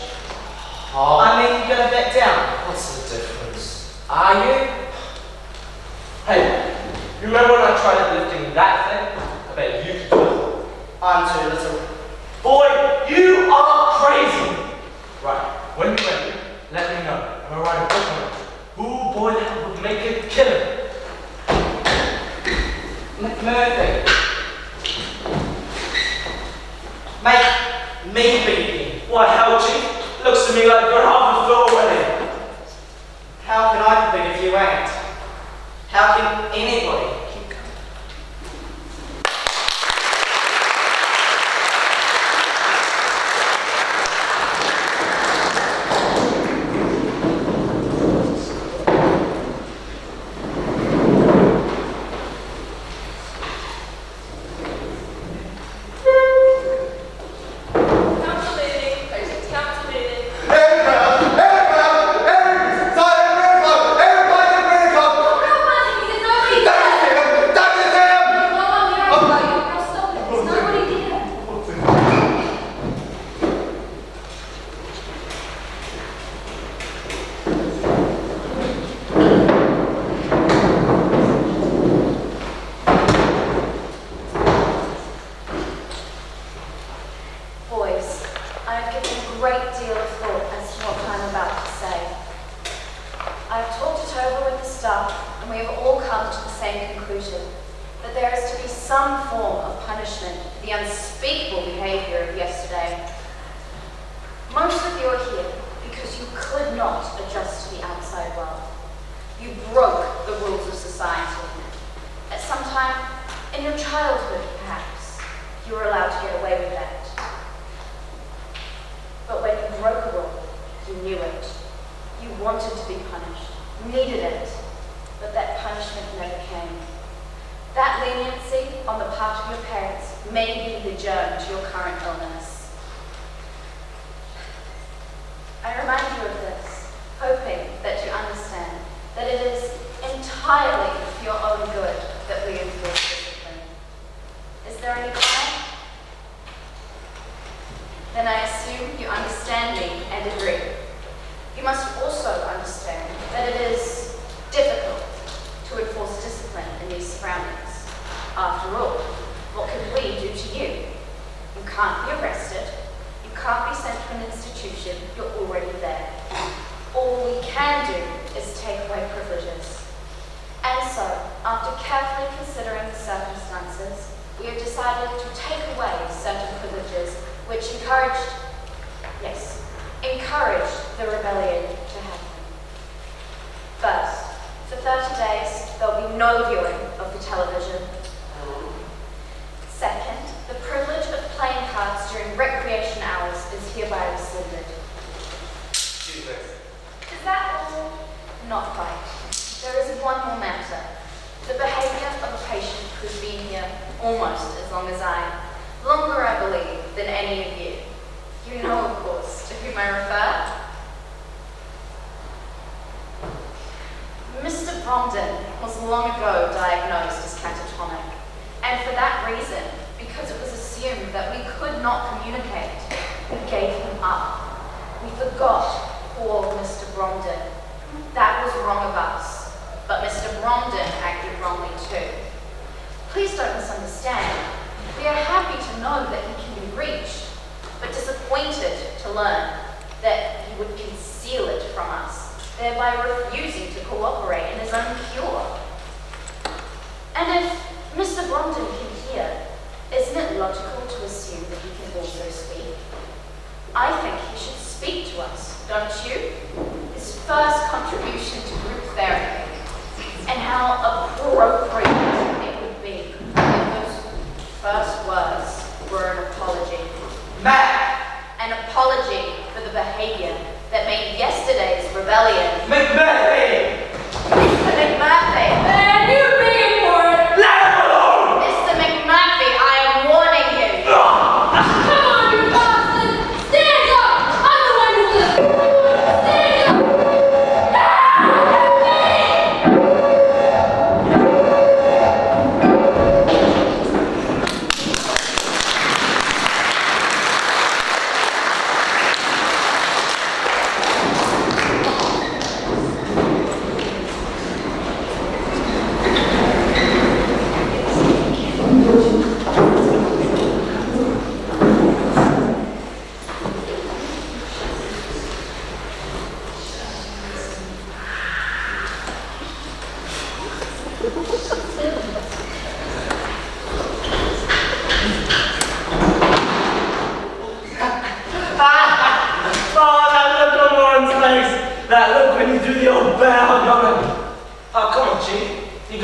Oh. I mean, you got a bet down. What's the difference? Are you? Hey, you remember when I tried lifting that thing? I bet you could do it. I'm too little. Boy, you are crazy! Right, when you're ready, let me know. I'm gonna write a book on it. Ooh, boy, that would make a killing. Why, hell, Chief, looks to me like you're half a foot already. How can I be big if you ain't? How can anybody keep coming? Council meeting. Council meeting. Boys, I have given a great deal of thought as to what I'm about to say. I have talked it over with the staff, and we have all come to the same conclusion, that there is to be some form of punishment for the unspeakable behaviour of yesterday. Most of you are here because you could not adjust to the outside world. You broke the rules of society. At some time, in your childhood perhaps, you were allowed to get away with that. But when you broke a rule, you knew it. You wanted to be punished, needed it, but that punishment never came. That leniency on the part of your parents may be the germ to your current illness. I remind you of this, hoping that you understand that it is entirely for your own good that we enforce discipline. Is there any crime? Then I assume you understand me and agree. You must also understand that it is difficult to enforce discipline in these surroundings. After all, what could we do to you? You can't be arrested. You can't be sent to an institution. You're already there. All we can do is take away privileges. And so, after carefully considering the circumstances, we have decided to take away certain privileges which encouraged the rebellion to happen. First, for 30 days, there'll be no viewing of the television. Second, the privilege of playing cards during recreation hours is hereby rescinded. Is that all? Not quite. There is one more matter. The behaviour of a patient who's been here almost as long as I. Longer, I believe, than any of you. You know, of course, to whom I refer. Mr. Bromden was long ago diagnosed as catatonic, and for that reason, because it was assumed that we could not communicate, we gave him up. We forgot poor Mr. Bromden. That was wrong of us, but Mr. Bromden acted wrongly too. Please don't misunderstand. We are happy to know that he can be reached, but disappointed to learn that he would conceal it from us, thereby refusing to cooperate in his own cure. And if Mr. Bromden can hear, isn't it logical to assume that he can also speak? I think he should speak to us, don't you? His first contribution to group therapy, and how appropriate it would be if those first words were an apology. An apology for the behaviour that made yesterday's rebellion. McMurphy! Mr. McMurphy! And you begging for it! Let him alone! Mr. McMurphy, I am warning you. Come on, you bastard! Stand up! I'm the one who lives. Stand up!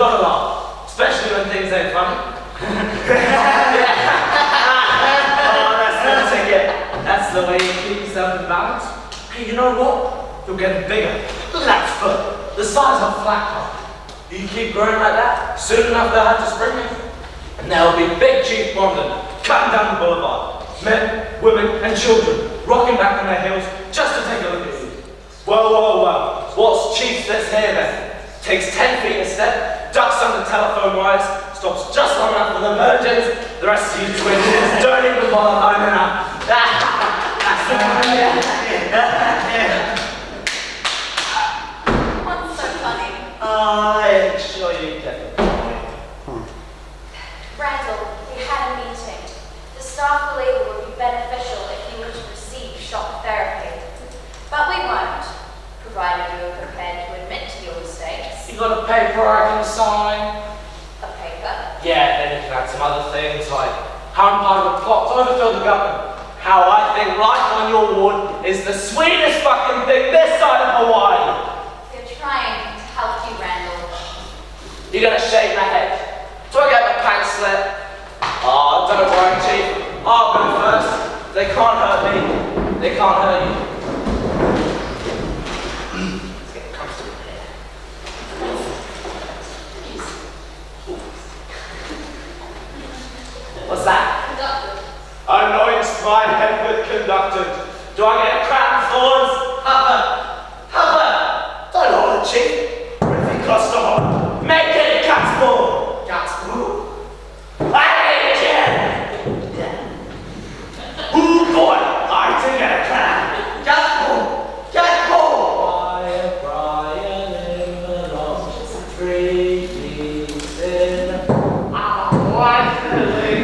gotta laugh, especially when things ain't funny. Oh, that's the ticket. That's the way you keep yourself in balance. Hey, you know what? You're getting bigger. Look at that foot, the size of a flat car. You keep growing like that, soon enough they'll have to spring you. And there'll be big Chief Bromden cutting down the boulevard. Men, women, and children rocking back on their heels just to take a look at you. Well, what's Chief that's here then? Takes 10 feet a step, ducks under telephone wires, stops just long enough for the virgins, the rest of you twins don't even bother lining up. What's so funny? I'm sure you get it. Randall, we had a meeting. The staff believe it would be beneficial if you were to receive shock therapy. But we won't, provided you are prepared to admit to your mistakes. You got a paper I can sign? A paper? Yeah, then you can add some other things like how I'm part of a plot to overthrow the government. How I think life on your ward is the sweetest fucking thing this side of Hawaii. They're trying to help you, Randall. You're gonna shave my head. Do I get the pants slit? Oh, don't worry, Chief. I'll go first. They can't hurt me. They can't hurt you. Let's get comfortable here. What's that? Anoints my head with conductant. Do I get a crown of thorns? Hubba! Don't hold it, Chief. Riffy customer. Make it a cat's ball. Cat's ball? I hate it, yeah. Ooh, boy, I do get a crown. Cat's ball. Cat's ball. Brian in the lost 3 weeks in. What's the link?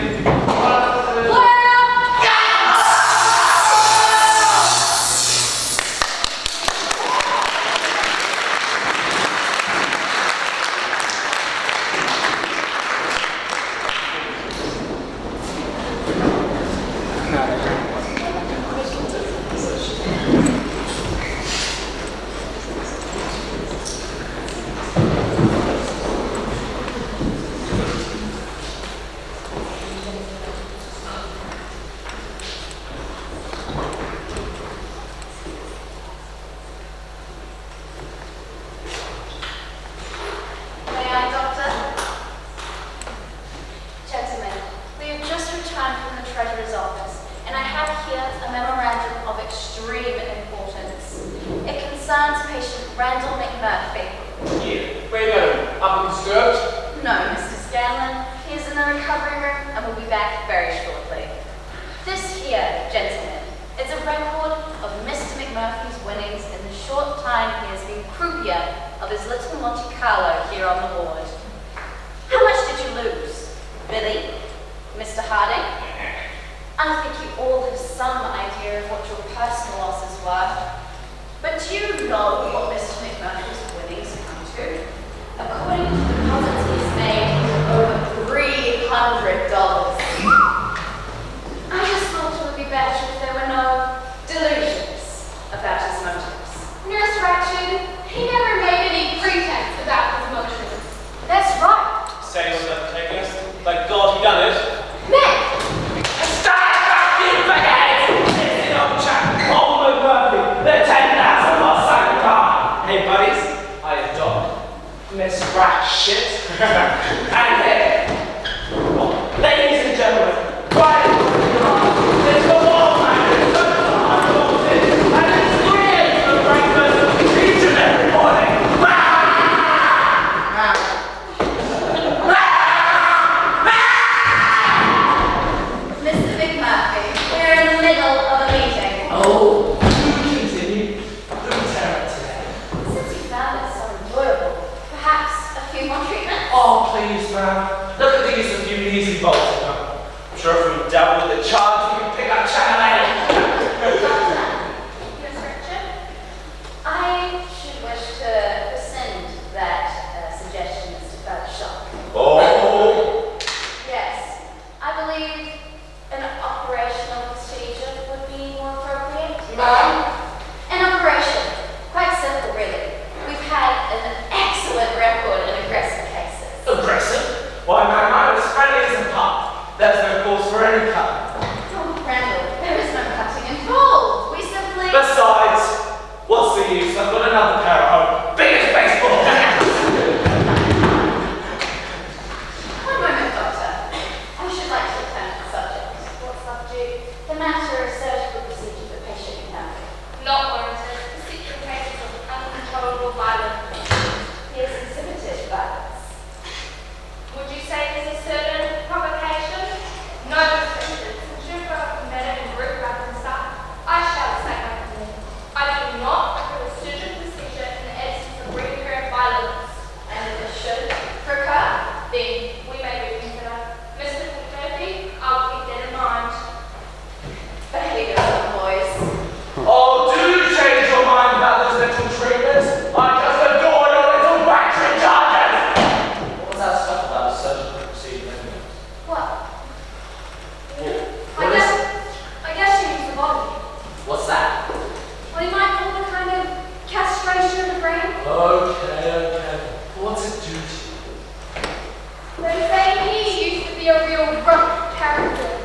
An excellent record in aggressive cases. calls for any cutting. Oh, Randall, there is no cutting involved. We simply... Besides, what's the use? I've got another pair at home. Big as baseball. One moment, Doctor. I should like to return to the subject. What subject? The matter of surgical procedure the patient encountered. Not warranted. Particular cases of uncontrollable violence. He has exhibited violence. Would you say this is certain provocation? No restrictions. Since you've got better in group rather than side, I shall say my opinion. I do not approve a surgical procedure in the absence of recurrent violence. And if it should Recur, then we may reconsider. Mr. McMurphy, I'll keep that in mind. behave yourself, boys. Oh, do change your mind about those little treatments. I just adore your little battery chargers. What was that stuff about the surgical procedure anyway? What? I guess she means the body. What's that? What you might call the kind of castration of the brain. Okay. What's it do to you? They say he used to be a real rough character.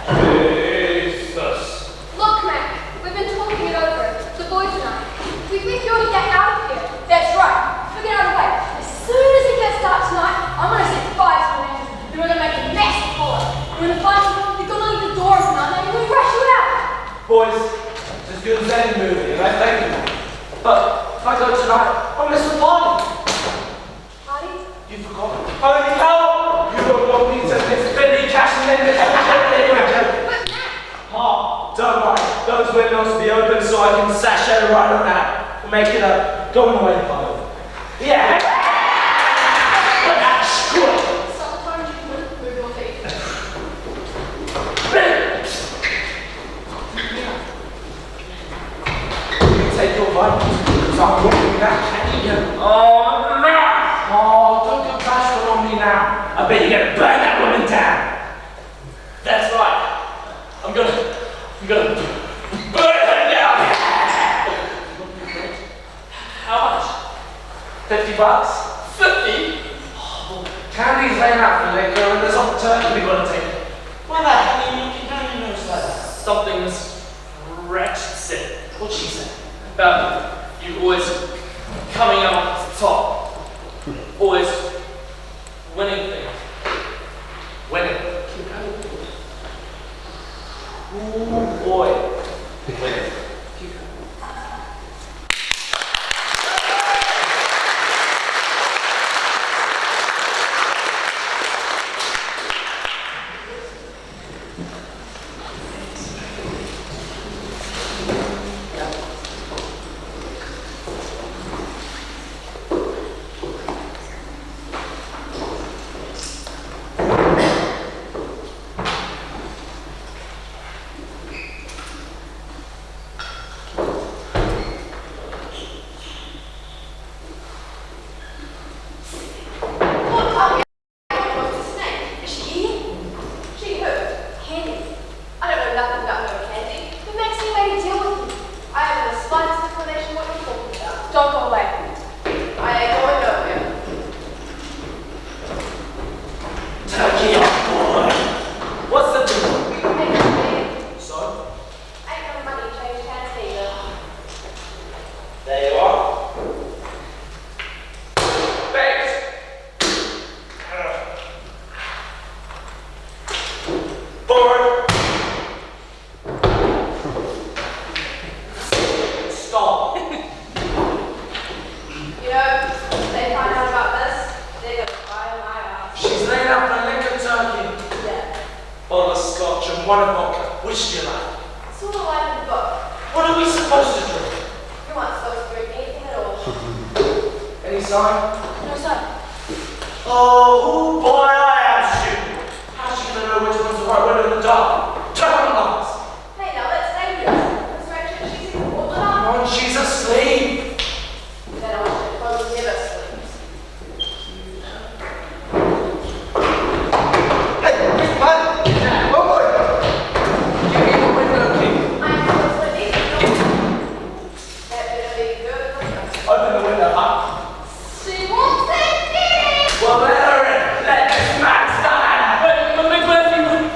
Jesus. Look, Mac, we've been talking it over. The boys and I. We think you ought to get out of here. That's right. We'll get out of the way. As soon as it gets dark tonight, I'm going to set fire to the engine. And we're going to make a mess of Paula. We're going to find you. You're going to leave the door open and we're going to rush you out. Boys, it's as good as any movie, and I thank you. But if I go tonight, I'll miss the party. Party? You forgot. Holy hell! You don't want me to miss Billy Cash and then miss But Mac, Oh, don't worry. Those windows will be open so I can sashay right on that. We'll make it a going away party. Yeah! Screw it. sometimes you wouldn't move your feet. Take your vitamins because I'm walking back, can you? Oh, no! Oh, don't go bashful on me now. I bet you're gonna burn that woman down. That's right. I'm gonna burn her down. How much? $50? 50? Oh, Candy's laying out for liquor and there's hot turkey we gotta take. Why that? How do you notice that? Something's wretched said. What'd she say? About you always coming out on top. Always winning things. Winning. Ooh, boy. Winning.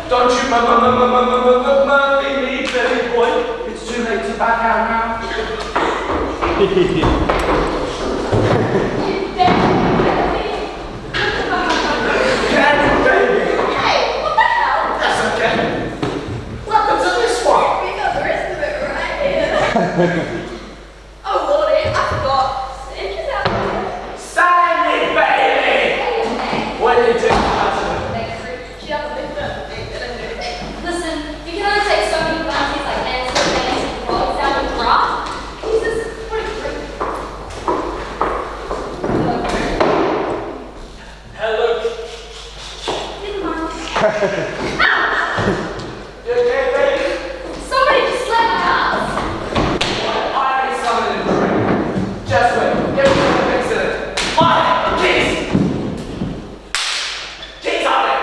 Don't Murphy, me, Billy boy. It's too late to back out now. Candy, baby. Hey, what the hell? That's okay. Welcome to this one. We got the rest of it right here. Oh, Lordy, I forgot. Sandra's out there. Sandy, baby. What are you doing? She up a bit. Listen, you can only take so many bounties like ants and ants and frogs down the grass. Jesus, what a freak. Hello. Never mind. You okay, baby? Somebody just slapped my ass. I need something to drink. Just wait. Give me something to fix it. Mike, keys. Keys on it.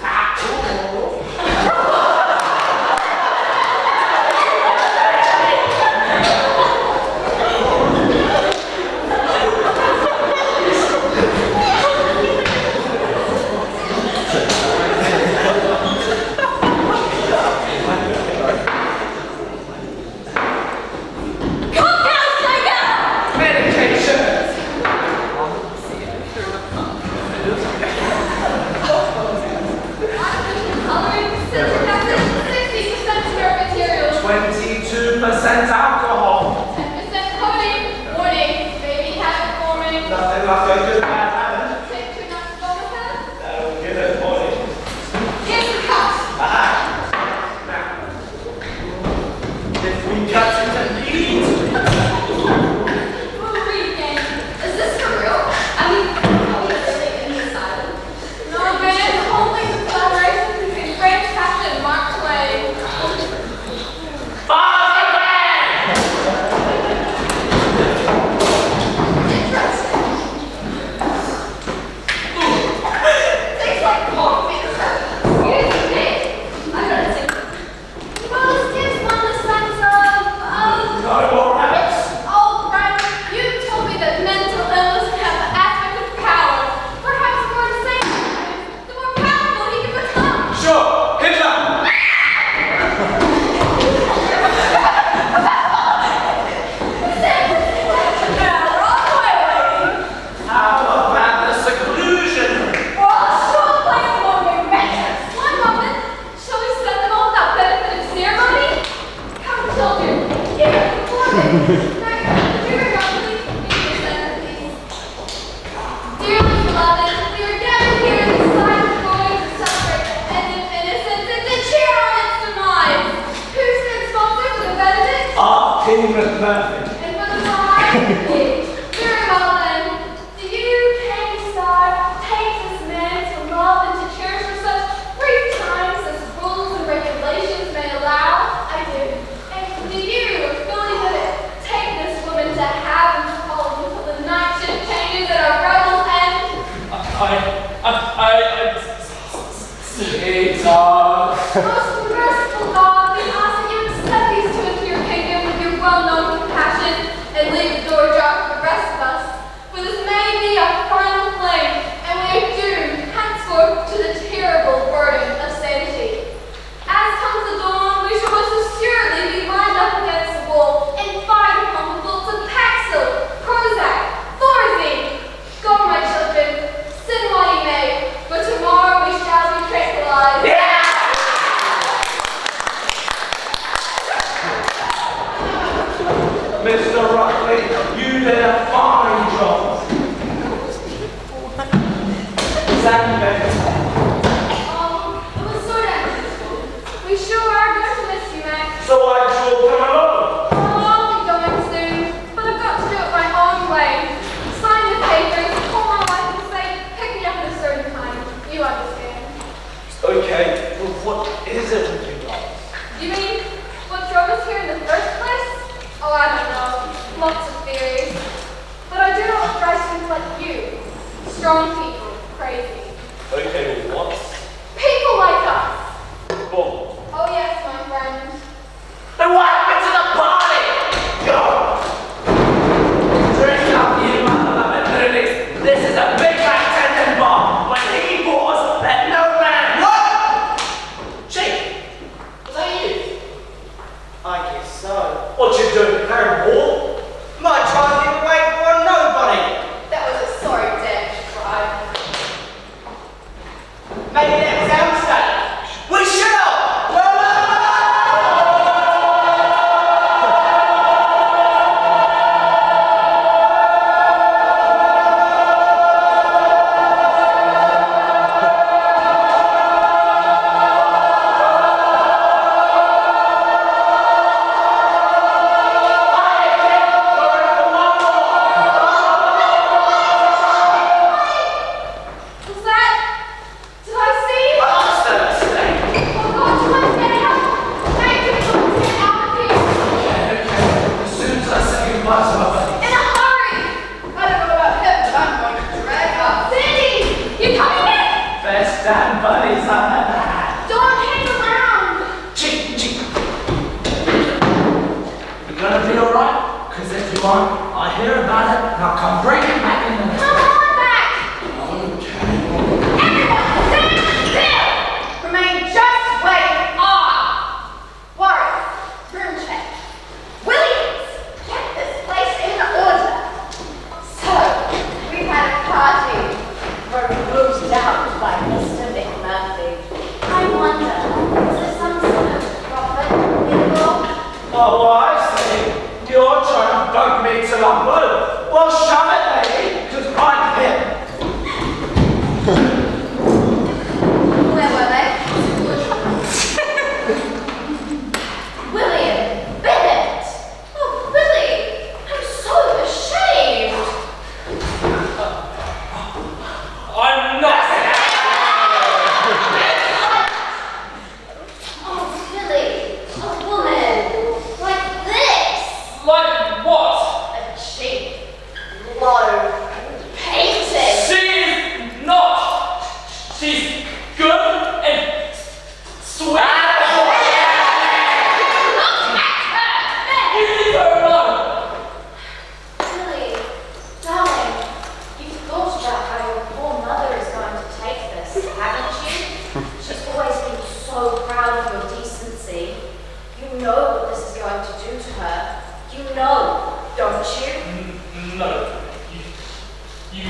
Ah, cool. Medication. Coloring, citric acid, 60% spirit material, 22% alcohol. 10% coating. Warning, baby habit forming. Nothing like a good bad habit. Take 2 nuts of Volta. That'll give it morning. Here's the cups. Now, if we cut into these, We'll read again. Is this for real? I mean, are we really in this island? No, man. The whole thing's a collaboration between French Captain and Mark Twain. fire back! Interesting. Tastes like coffee. Excuse me. I gotta take this. Well, this gives one the sense of No more rabbits. oh, right. You told me that mental illness can have the aspect of power. Perhaps more insane, the more powerful he can become. Sure, Hitler. Now, wrong way, lady. How about the seclusion? Well, sure, like a woman matches. One moment, shall we send them all without benefit of ceremony? Come, children, give us the woman. Dearly beloved, we are gathered here in this time of joy to celebrate the end of innocence and to cheer on its demise. Who's the sponsor for the benedict? King McMurphy. And for the bride? Very well then. Do you, King Star, take this man to love and to cherish for such brief times as rules and regulations may allow? I do. And do you, Billy Bennett, take this woman to have and to hold until the night shift changes and our revels end? Sweetheart. Most merciful God, we ask that you accept these two into your kingdom with your well-known compassion and leave the door ajar for the rest of us. For this may be our final flame, and we are doomed henceforth to the terrible burden of sanity. As comes the dawn, we shall most assuredly be lined up against the wall and fight upon the bolts of Paxil, Prozac, Thorazine. Go, my children, sin while you may, but tomorrow we shall be tranquilized. Mr. Rutley, you did a fine job. Thank you. It was sort of unusual. We sure are going to miss you, Max. So I shall come along. Oh, I'll be going soon, but I've got to do it my own way. Sign the papers, call my wife and say, pick me up at a certain time. You understand. Okay, well, what is it with you guys? You mean what drove us here in the first place? Oh, I don't know. Lots of theories. But I do know what drives people like you. Strong people. Crazy. Okay, well, what? People like us. Boom. Oh yes, my friend. Then what happened to the party? Go! Drink up, you mother-loving lunatics. This is a big fat tendon bar. When he pours, let no man. What? one. I hear about it. Now come bring it back in the next Come on back! Everyone, stand still! Remain just where you are! Warriors, room check. Williams, get this place in order. So, we've had a party. We're moved out by Mr. McMurphy. I wonder, is there some sort of profit involved? Oh, I see. You're trying to bug me till I'm blue. Well, shove it, lady, because I'm him. Where were they? William Bennett! Oh, Willie! I'm so ashamed! I'm not. Oh, Billy, a woman like this! Like what? A cheap, low, painted. She is not. She's good and sweet. Look at You leave her alone. her! Billy, darling, you've thought about how your poor mother is going to take this, haven't you? She's always been so proud of your decency. You know what this is going to do to her. You know, don't you? No. You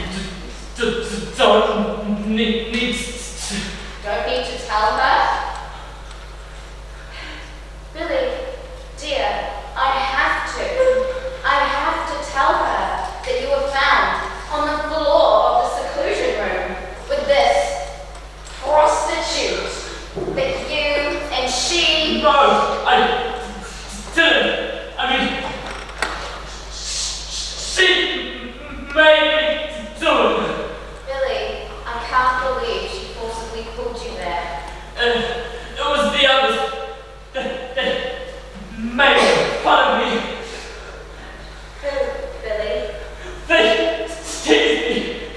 don't need to. Don't need to tell her? Billy, dear, I have to. I have to tell her that you were found on the floor of the seclusion room with this prostitute. That you and she... No, I didn't. I mean, she made me do it. Billy, I can't believe she forcibly pulled you there. And it was the others that made fun of me. Billy, They teased me,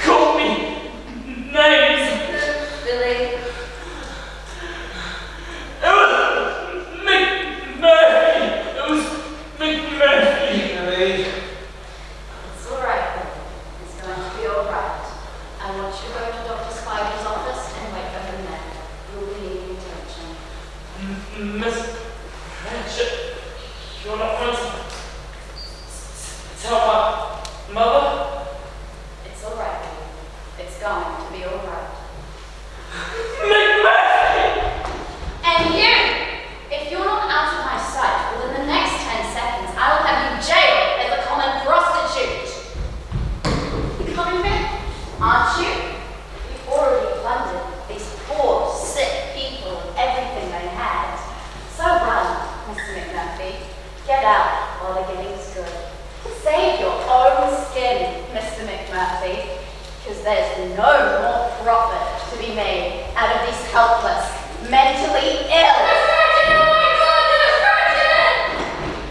called me names. Billy, It was McMurphy. It was McMurphy. it's all right, Billy. It's going to be all right. I want you to go to Dr. Spider's office and wait for him there. You'll be needing attention. Miss Ratchet, you're not going to tell my mother? It's all right, Billy. It's going to be all right. McMurphy! And you, if you're not out of my sight within the next 10 seconds, I will have you jailed as a common prostitute. You're coming back, aren't you? You've already plundered these poor, sick people of everything they had. So run, Mr. McMurphy. Get out while the getting's good. Save your own skin, Mr. McMurphy, because there's no more profit to be made out of these helpless, mentally ill.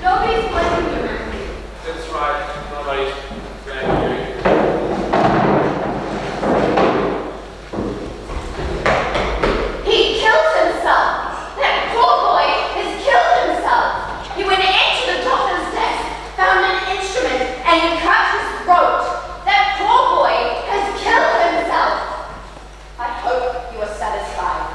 Nobody's blaming you, Matthew. That's right, nobody's blaming you. He killed himself. That poor boy has killed himself. He went into the doctor's desk, found an instrument, and he cut his throat. That poor boy has killed himself. I hope you are satisfied.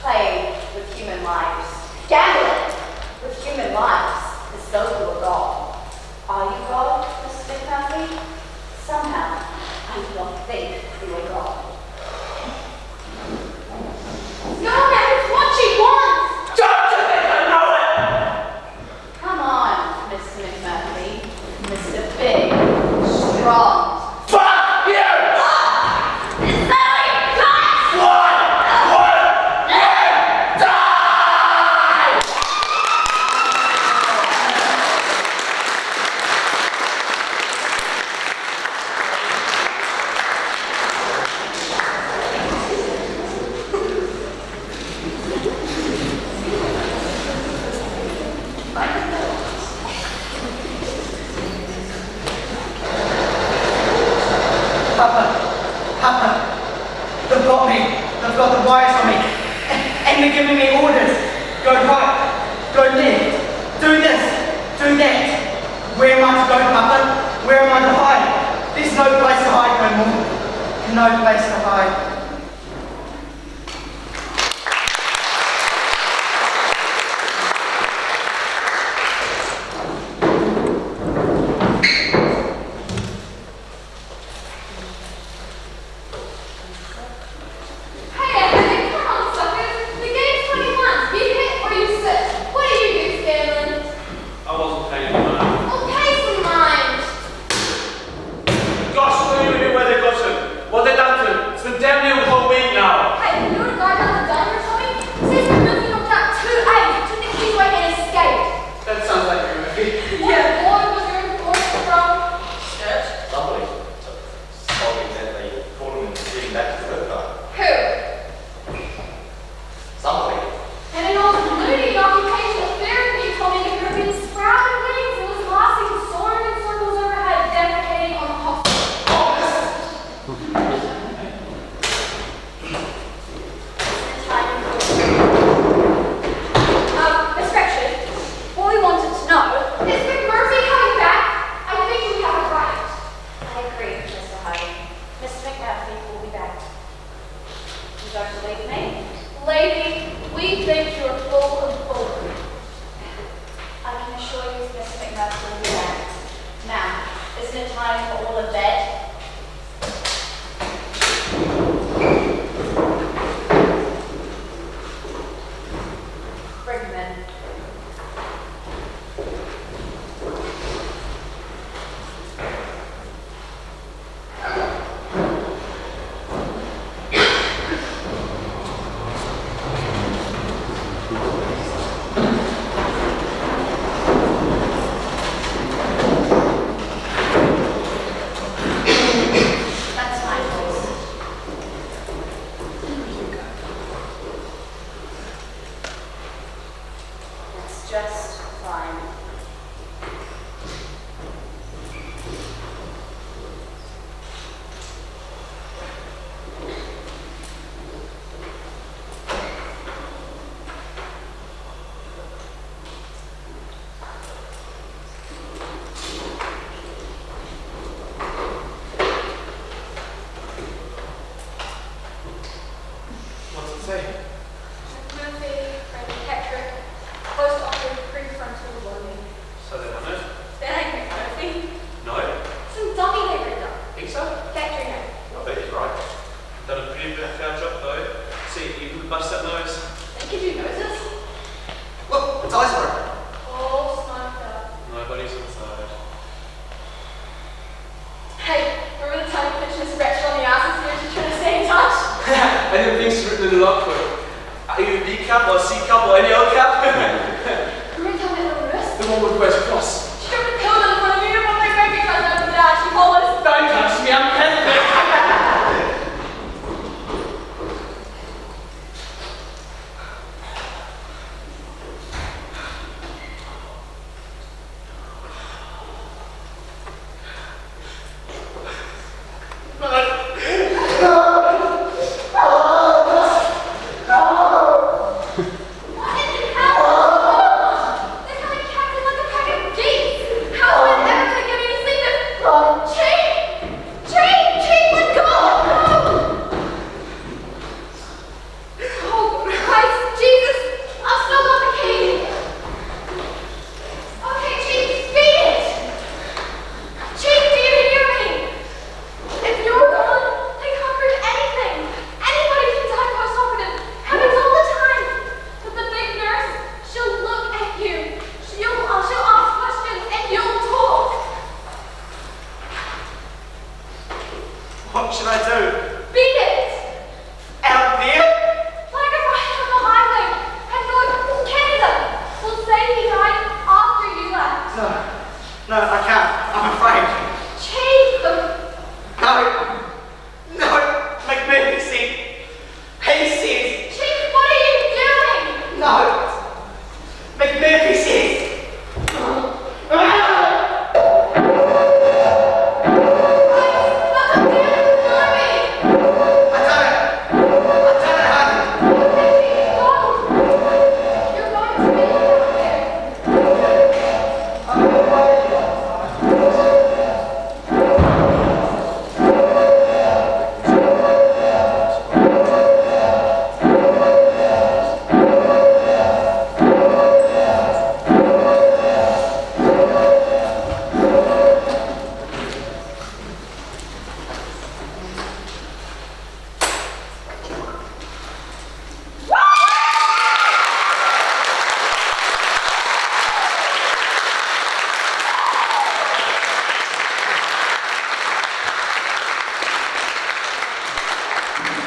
Playing with human lives. Gambling with human lives as though you were God. Are you God, Mr. McMurphy? Somehow, I do not think you are God. No, it's what she wants! Don't you think I know it? Come on, Mr. McMurphy. Mr. Big, strong. Fuck you! Is that all you got? What? Die! no place to hide. What should I do? Beat it!